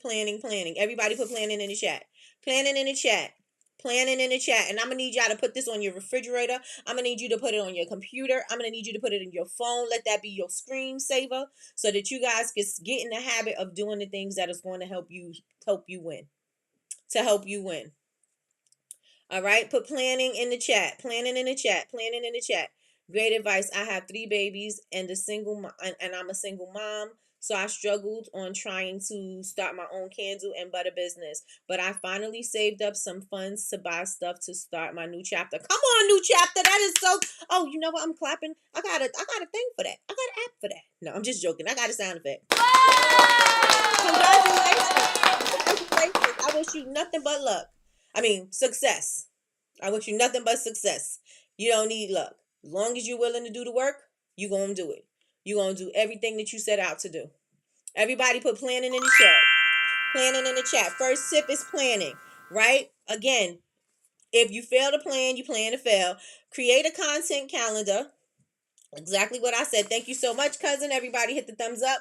Everybody put planning in the chat. Planning in the chat. Planning in the chat. And I'm going to need y'all to put this on your refrigerator. I'm going to need you to put it on your computer. I'm going to need you to put it in your phone. Let that be your screensaver so that you guys can get in the habit of doing the things that is going to help you win. To help you win. All right, put planning in the chat. Planning in the chat. Planning in the chat. Great advice. I have 3 babies and I'm a single mom. So I struggled on trying to start my own candle and butter business, but I finally saved up some funds to buy stuff to start my new chapter. Come on, new chapter. That is so. Oh, you know what? I'm clapping. I got a thing for that. I got an app for that. No, I'm just joking. I got a sound effect. Congratulations. Congratulations. I wish you nothing but luck. I mean, success. I wish you nothing but success. You don't need luck. As long as you're willing to do the work, you're going to do it. You're going to do everything that you set out to do. Everybody put planning in the chat. Planning in the chat. First tip is planning, right? Again, if you fail to plan, you plan to fail. Create a content calendar. Exactly what I said. Thank you so much, cousin. Everybody hit the thumbs up.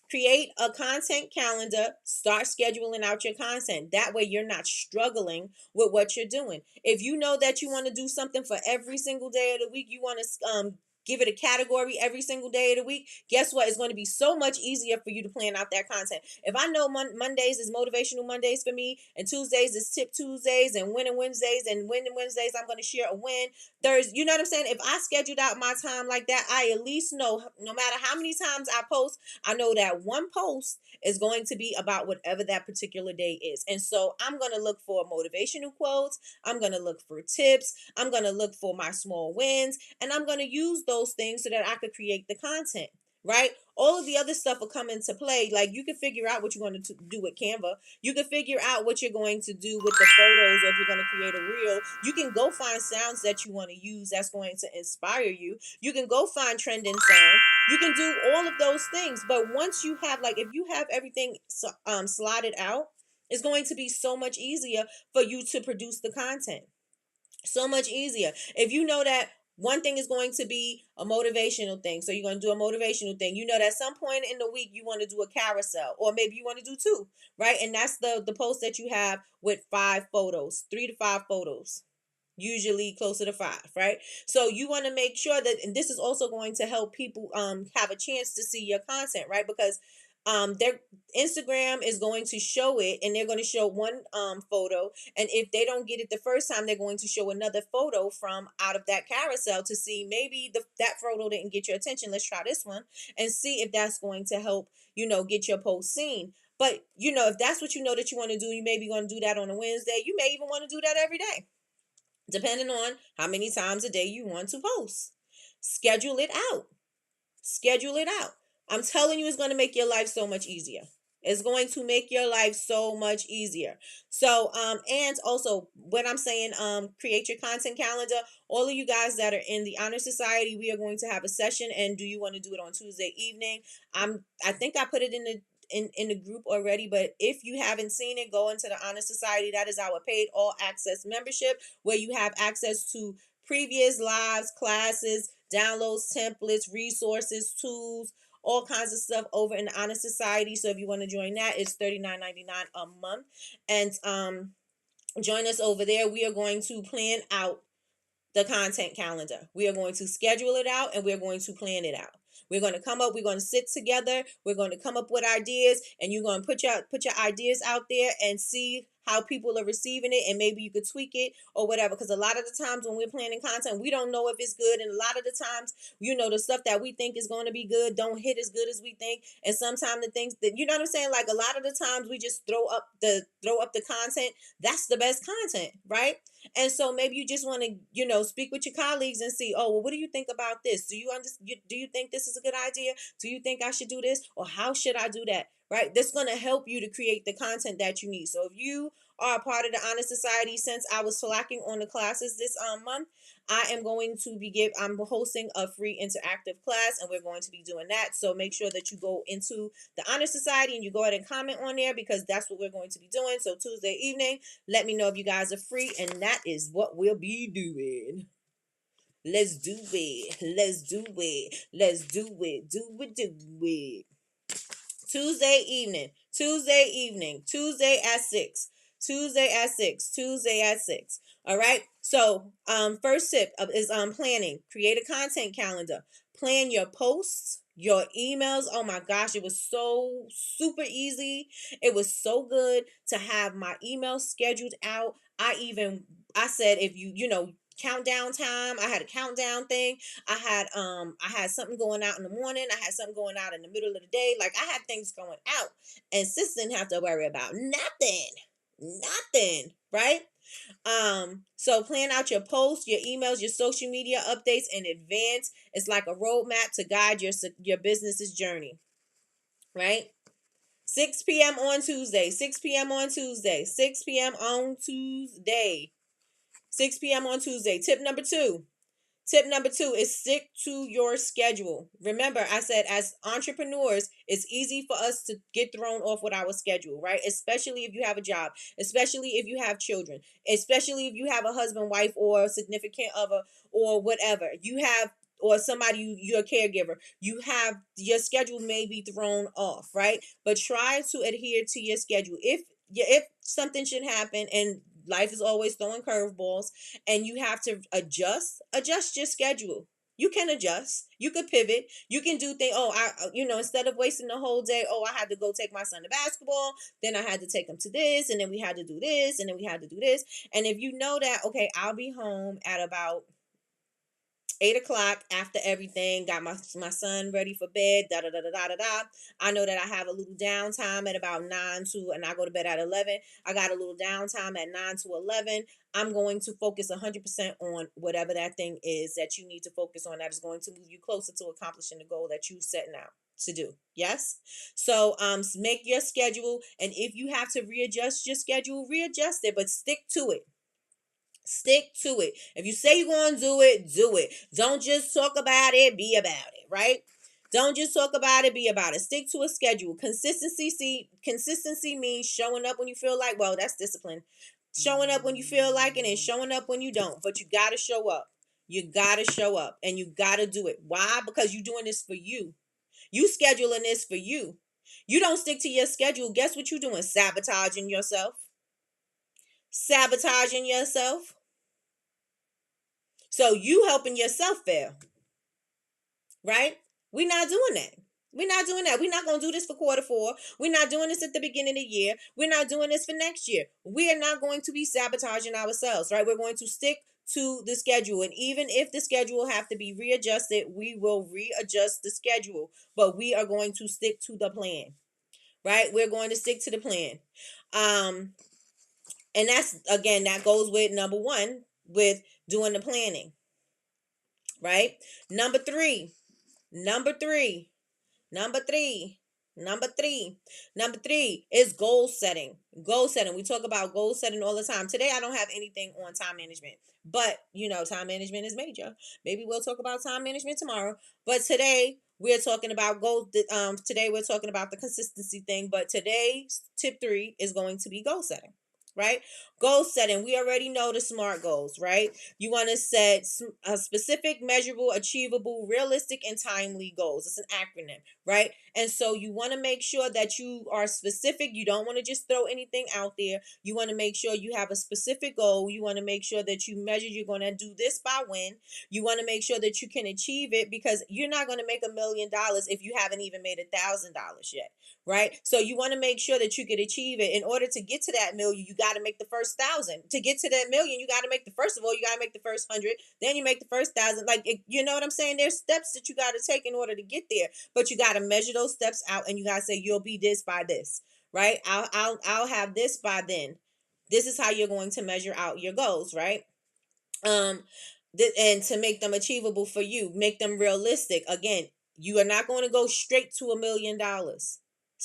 Create a content calendar. Start scheduling out your content. That way you're not struggling with what you're doing. If you know that you want to do something for every single day of the week, you want to give it a category every single day of the week, guess what? It's going to be so much easier for you to plan out that content. If I know Mondays is motivational Mondays for me, and Tuesdays is tip Tuesdays, and winning Wednesdays, and winning Wednesdays, I'm going to share a win. Thursday, you know what I'm saying? If I scheduled out my time like that, I at least know no matter how many times I post, I know that one post is going to be about whatever that particular day is. And so I'm going to look for motivational quotes. I'm going to look for tips. I'm going to look for my small wins. And I'm going to use those things so that I could create the content, right? All of the other stuff will come into play. Like you can figure out what you're going to do with Canva. You can figure out what you're going to do with the photos, or if you're going to create a reel. You can go find sounds that you want to use that's going to inspire you. You can go find trending sounds. You can do all of those things. But once you have, like, if you have everything slotted out, it's going to be so much easier for you to produce the content. So much easier. If you know that one thing is going to be a motivational thing, so you're going to do a motivational thing. You know that at some point in the week you want to do a carousel, or maybe you want to do 2, right? And that's the post that you have with 5 photos, 3 to 5 photos. Usually closer to 5, right? So you want to make sure that, and this is also going to help people have a chance to see your content, right? Because their Instagram is going to show it, and they're going to show one photo, and if they don't get it the first time, they're going to show another photo from out of that carousel to see maybe that photo didn't get your attention. Let's try this one and see if that's going to help, get your post seen. But if that's what you know that you want to do, you may be going to do that on a Wednesday. You may even want to do that every day, depending on how many times a day you want to post. Schedule it out. Schedule it out. I'm telling you, it's going to make your life so much easier. It's going to make your life so much easier. So, and also what I'm saying, create your content calendar. All of you guys that are in the Honor Society, we are going to have a session. And do you want to do it on Tuesday evening? I think I put it in the group already, but if you haven't seen it, go into the Honor Society. That is our paid all access membership, where you have access to previous lives, classes, downloads, templates, resources, tools, all kinds of stuff over in the Honor Society. So if you want to join that, it's $39.99 a month. And join us over there. We are going to plan out the content calendar. We are going to schedule it out, and we're going to plan it out. We're going to we're going to sit together. We're going to come up with ideas, and you're going to put your ideas out there and see how people are receiving it, and maybe you could tweak it or whatever. Because a lot of the times when we're planning content, we don't know if it's good, and a lot of the times, the stuff that we think is going to be good don't hit as good as we think, and sometimes the things that, what I'm saying, like a lot of the times we just throw up the content that's the best content, right? And so maybe you just want to, speak with your colleagues and see, oh, well, what do you think about this? Do you think this is a good idea? Do you think I should do this? Or how should I do that? Right? That's going to help you to create the content that you need. So if you are a part of the Honor Society, since I was slacking on the classes this month, I'm hosting a free interactive class, and we're going to be doing that. So make sure that you go into the Honor Society and you go ahead and comment on there, because that's what we're going to be doing. So Tuesday evening, let me know if you guys are free, and that is what we'll be doing. Let's do it. Let's do it. Let's do it. Do it. Tuesday evening, Tuesday at 6. Tuesday at 6. Tuesday at 6. All right. So, first tip is planning. Create a content calendar. Plan your posts, your emails. Oh my gosh, it was so super easy. It was so good to have my emails scheduled out. I said if countdown time. I had a countdown thing. I had something going out in the morning. I had something going out in the middle of the day. Like I had things going out. And sis didn't have to worry about nothing. Nothing, right? So plan out your posts, your emails, your social media updates in advance. It's like a roadmap to guide your business's journey, right? 6 p.m. on Tuesday, 6 p.m. on Tuesday, 6 p.m. on Tuesday, 6 p.m. on Tuesday. Tip number two is stick to your schedule. Remember, I said as entrepreneurs, it's easy for us to get thrown off with our schedule, right? Especially if you have a job, especially if you have children, especially if you have a husband, wife, or significant other, or whatever. Or somebody you're a caregiver. Your schedule may be thrown off, right? But try to adhere to your schedule. If something should happen, and life is always throwing curveballs, and you have to adjust your schedule. You can adjust. You could pivot. You can do things. Instead of wasting the whole day, I had to go take my son to basketball. Then I had to take him to this, and then we had to do this, and then we had to do this. And if you know that, okay, I'll be home at about 8 o'clock after everything, got my son ready for bed, da da da da da da da. I know that I have a little downtime at about 9 to, and I go to bed at 11. I got a little downtime at 9 to 11. I'm going to focus 100% on whatever that thing is that you need to focus on, that is going to move you closer to accomplishing the goal that you're setting out to do. Yes. So make your schedule, and if you have to readjust your schedule, readjust it, but stick to it. Stick to it. If you say you're going to do it, do it. Don't just talk about it, be about it, right? Don't just talk about it, be about it. Stick to a schedule. Consistency means showing up when you feel like, well, that's discipline. Showing up when you feel like it and showing up when you don't. But you got to show up. You got to show up and you got to do it. Why? Because you're doing this for you. You scheduling this for you. You don't stick to your schedule. Guess what you're doing? Sabotaging yourself. Sabotaging yourself. So you helping yourself fail, right? We're not doing that. We're not doing that. We're not going to do this for Q4. We're not doing this at the beginning of the year. We're not doing this for next year. We are not going to be sabotaging ourselves, right? We're going to stick to the schedule. And even if the schedule have to be readjusted, we will readjust the schedule. But we are going to stick to the plan, right? We're going to stick to the plan. And that goes with number one, with doing the planning, right? Number three is goal setting. Goal setting. We talk about goal setting all the time. Today, I don't have anything on time management, but time management is major. Maybe we'll talk about time management tomorrow, but today we're talking about goals. Today we're talking about the consistency thing, but today's tip 3 is going to be goal setting. Right? Goal setting. We already know the SMART goals, right? You want to set a specific, measurable, achievable, realistic, and timely goals. It's an acronym, right? And so you want to make sure that you are specific. You don't want to just throw anything out there. You want to make sure you have a specific goal. You want to make sure that you measure you're going to do this by when. You want to make sure that you can achieve it, because you're not going to make $1 million if you haven't even made $1,000 yet, right? So you want to make sure that you can achieve it. In order to get to that million, you got to make the first 1,000. To get to that million, you got to make you got to make the first 100, then you make the first 1,000. Like, you know what I'm saying? There's steps that you got to take in order to get there, but you got to measure those steps out, and you got to say, you'll be this by this, right? I'll have this by then. This is how you're going to measure out your goals, right? And to make them achievable for you, make them realistic. Again, you are not going to go straight to $1 million. It's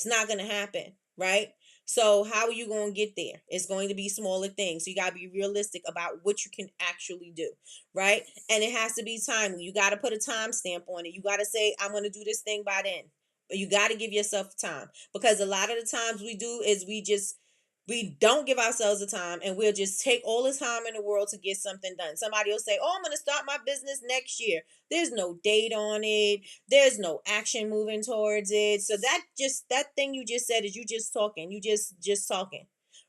not going to happen, right? So how are you going to get there? It's going to be smaller things. So you got to be realistic about what you can actually do, right? And it has to be timely. You got to put a time stamp on it. You got to say, I'm going to do this thing by then. But you got to give yourself time, because a lot of the times we do is we don't give ourselves the time, and we'll just take all the time in the world to get something done. Somebody will say, I'm going to start my business next year. There's no date on it. There's no action moving towards it. So that thing you just said is you just talking. You just talking,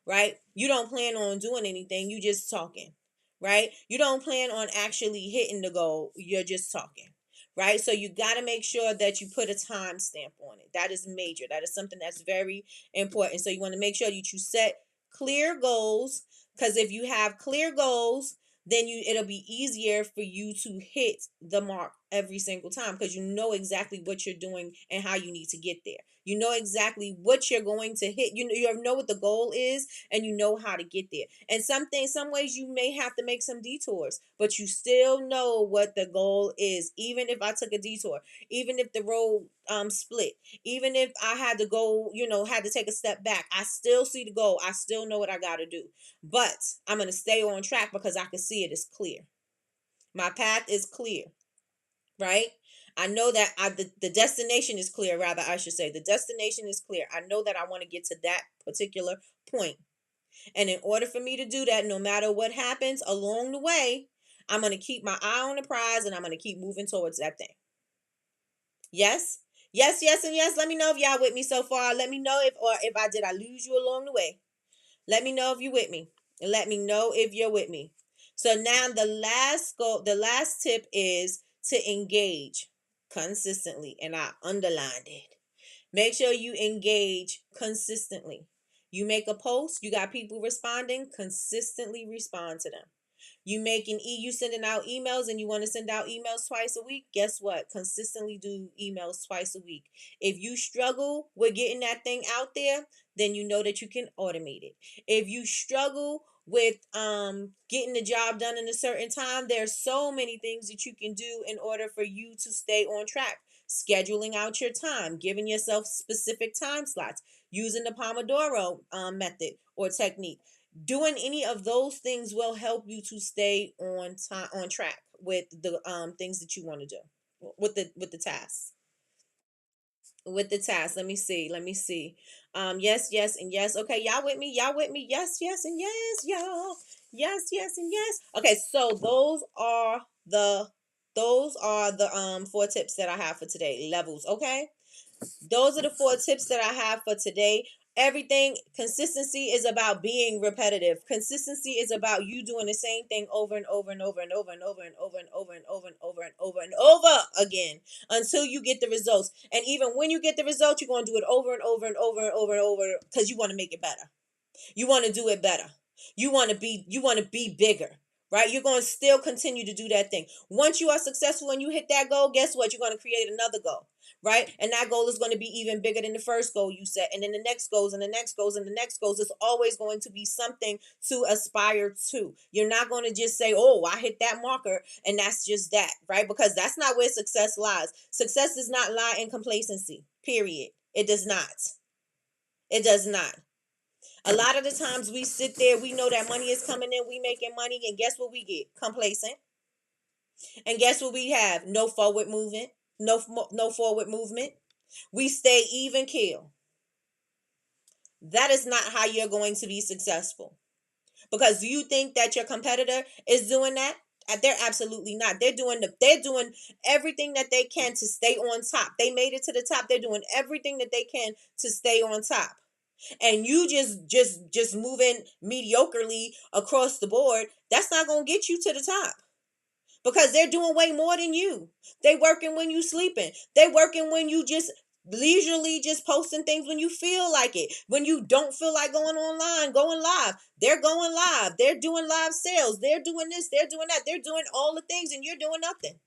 right? You don't plan on doing anything. You just talking, right? You don't plan on actually hitting the goal. You're just talking, right? So you got to make sure that you put a time stamp on it. That is major. That is something that's very important. So you want to make sure that you set clear goals, because if you have clear goals, then it'll be easier for you to hit the mark every single time, because you know exactly what you're doing and how you need to get there. You know exactly what you're going to hit. You know what the goal is, and you know how to get there. And some ways you may have to make some detours, but you still know what the goal is. Even if I took a detour, even if the road split, even if I had to go, had to take a step back, I still see the goal. I still know what I got to do. But I'm going to stay on track because I can see it is clear. My path is clear, right? I know that the destination is clear, rather, I should say. The destination is clear. I know that I want to get to that particular point. And in order for me to do that, no matter what happens along the way, I'm going to keep my eye on the prize and I'm going to keep moving towards that thing. Yes? Yes, yes, and yes. Let me know if y'all with me so far. Let me know if I lose you along the way. Let me know if you're with me. And let me know if you're with me. So now the last tip is to engage consistently. And I underlined it. Make sure you engage consistently. You make a post, you got people responding, consistently respond to them. You sending out emails and you want to send out emails twice a week. Guess what? Consistently do emails twice a week. If you struggle with getting that thing out there, then you know that you can automate it. If you struggle with getting the job done in a certain time, there's so many things that you can do in order for you to stay on track. Scheduling out your time, giving yourself specific time slots, using the Pomodoro method or technique. Doing any of those things will help you to stay on track with the things that you want to do, with the tasks. With the task, let me see. Yes, yes, and yes. Okay, y'all with me? Y'all with me? Yes, yes, and yes, y'all. Yes, yes, and yes. Okay, so those are the 4 tips that I have for today. Levels, okay? Those are the 4 tips that I have for today. Consistency is about being repetitive. Consistency is about you doing the same thing over and over and over and over and over and over and over and over and over and over and over again until you get the results. And even when you get the results, you're going to do it over and over and over and over and over because you want to make it better. You want to do it better. You want to be bigger, right? You're going to still continue to do that thing. Once you are successful and you hit that goal, guess what? You're going to create another goal, right? And that goal is going to be even bigger than the first goal you set. And then the next goals and the next goals and the next goals. It's always going to be something to aspire to. You're not going to just say, oh, I hit that marker and that's just that, right? Because that's not where success lies. Success does not lie in complacency, period. It does not. It does not. A lot of the times we sit there, we know that money is coming in, we making money, and guess what we get? Complacent. And guess what we have? No forward movement. No forward movement. We stay even keel. That is not how you're going to be successful. Because you think that your competitor is doing that? They're absolutely not. They're doing everything that they can to stay on top. They made it to the top. They're doing everything that they can to stay on top. And you just moving mediocrely across the board, that's not going to get you to the top. Because they're doing way more than you. They working when you sleeping. They working when you just leisurely just posting things when you feel like it. When you don't feel like going online, going live. They're going live. They're doing live sales. They're doing this. They're doing that. They're doing all the things and you're doing nothing.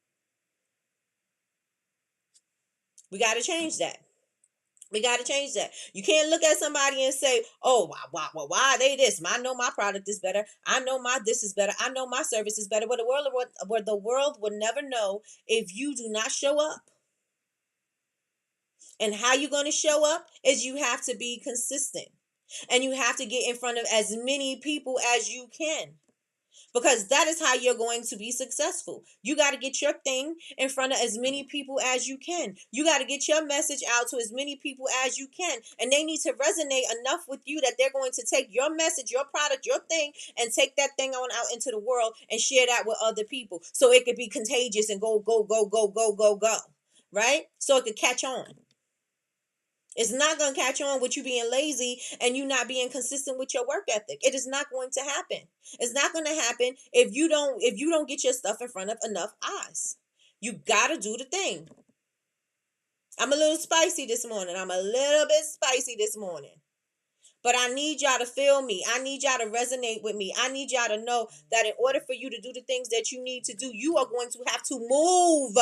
We got to change that. We got to change that. You can't look at somebody and say, oh, why are they this? I know my product is better. I know my this is better. I know my service is better. But the world will never know if you do not show up. And how you're going to show up is you have to be consistent. And you have to get in front of as many people as you can. Because that is how you're going to be successful. You got to get your thing in front of as many people as you can. You got to get your message out to as many people as you can. And they need to resonate enough with you that they're going to take your message, your product, your thing, and take that thing on out into the world and share that with other people. So it could be contagious and go, go, go, go, go, go, go. Right? So it could catch on. It's not going to catch on with you being lazy and you not being consistent with your work ethic. It is not going to happen. It's not going to happen if you don't get your stuff in front of enough eyes. You got to do the thing. I'm a little spicy this morning. I'm a little bit spicy this morning. But I need y'all to feel me. I need y'all to resonate with me. I need y'all to know that in order for you to do the things that you need to do, you are going to have to move.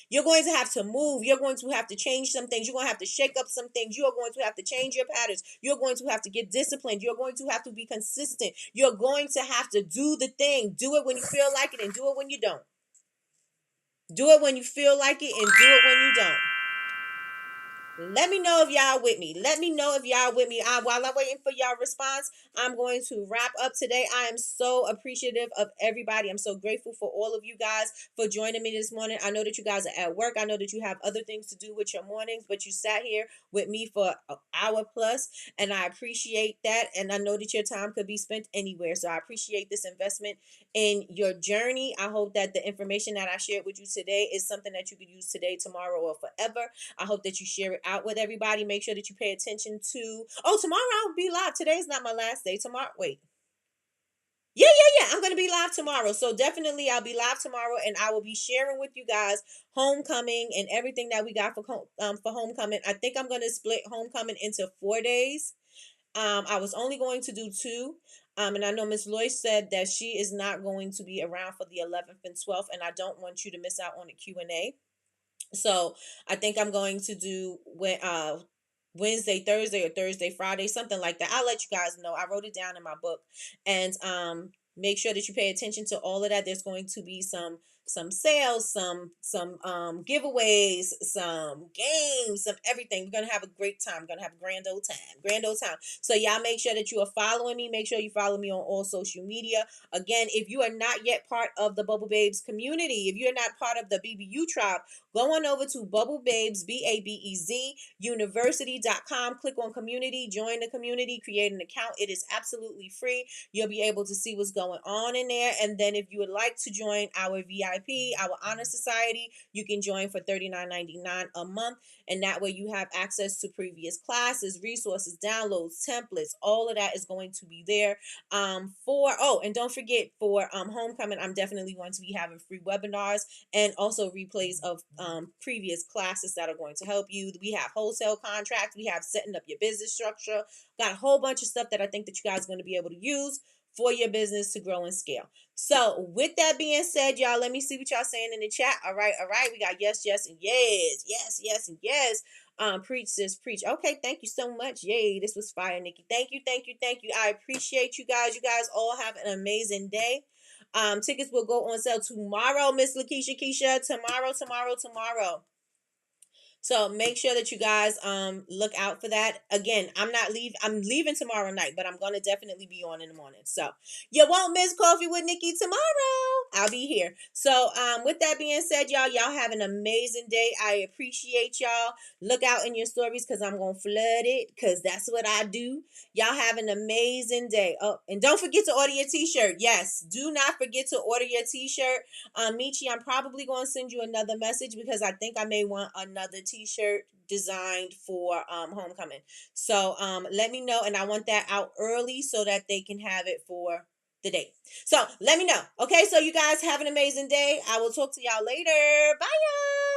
You're going to have to move. You're going to have to change some things. You're going to have to shake up some things. You are going to have to change your patterns. You're going to have to get disciplined. You're going to have to be consistent. You're going to have to do the thing. Do it when you feel like it and do it when you don't. Do it when you feel like it and do it when you don't. Let me know if y'all with me. Let me know if y'all with me. While I'm waiting for y'all response, I'm going to wrap up today. I am so appreciative of everybody. I'm so grateful for all of you guys for joining me this morning. I know that you guys are at work. I know that you have other things to do with your mornings, but you sat here with me for an hour plus, and I appreciate that. And I know that your time could be spent anywhere. So I appreciate this investment in your journey. I hope that the information that I shared with you today is something that you could use today, tomorrow, or forever. I hope that you share it out with everybody. Make sure that you pay attention to, tomorrow I'll be live. Today's not my last day. Tomorrow, wait. Yeah. I'm going to be live tomorrow. So definitely I'll be live tomorrow and I will be sharing with you guys homecoming and everything that we got for homecoming. I think I'm going to split homecoming into 4 days. I was only going to do 2. And I know Miss Loy said that she is not going to be around for the 11th and 12th, and I don't want you to miss out on the Q&A. So I think I'm going to do Wednesday, Thursday, or Thursday, Friday, something like that. I'll let you guys know. I wrote it down in my book, and make sure that you pay attention to all of that. There's going to be some sales, some giveaways, some games, some everything. We're gonna have a great time. We're gonna have a grand old time. So y'all make sure that you are following me. Make sure you follow me on all social media. Again, if you are not yet part of the Bubble Babes community, if you're not part of the BBU tribe, go on over to Bubble Babes, BABEZ University.com. Click on community, join the community, create an account. It is absolutely free. You'll be able to see what's going on in there. And then if you would like to join our VIP, our Honor Society, you can join for $39.99 a month. And that way you have access to previous classes, resources, downloads, templates. All of that is going to be there. And don't forget for homecoming, I'm definitely going to be having free webinars and also replays of previous classes that are going to help you. We have wholesale contracts. We have setting up your business structure. Got a whole bunch of stuff that I think that you guys are going to be able to use for your business to grow and scale. So with that being said, y'all, let me see what y'all saying in the chat. All right. We got yes, and yes. Preach, sis, preach. Okay, thank you so much. Yay, this was fire, Nikki. Thank you. I appreciate you guys. You guys all have an amazing day. Tickets will go on sale tomorrow, Miss Keisha. Tomorrow. So make sure that you guys look out for that. Again, I'm leaving tomorrow night, but I'm gonna definitely be on in the morning. So you won't miss Coffee with Nikki tomorrow. I'll be here. So with that being said, y'all have an amazing day. I appreciate y'all. Look out in your stories because I'm gonna flood it because that's what I do. Y'all have an amazing day. Oh, and don't forget to order your t-shirt. Yes, do not forget to order your t-shirt. Michi, I'm probably going to send you another message because I think I may want another t-shirt designed for homecoming. So let me know, and I want that out early so that they can have it for the date. So let me know. Okay, so you guys have an amazing day. I will talk to y'all later. Bye, y'all.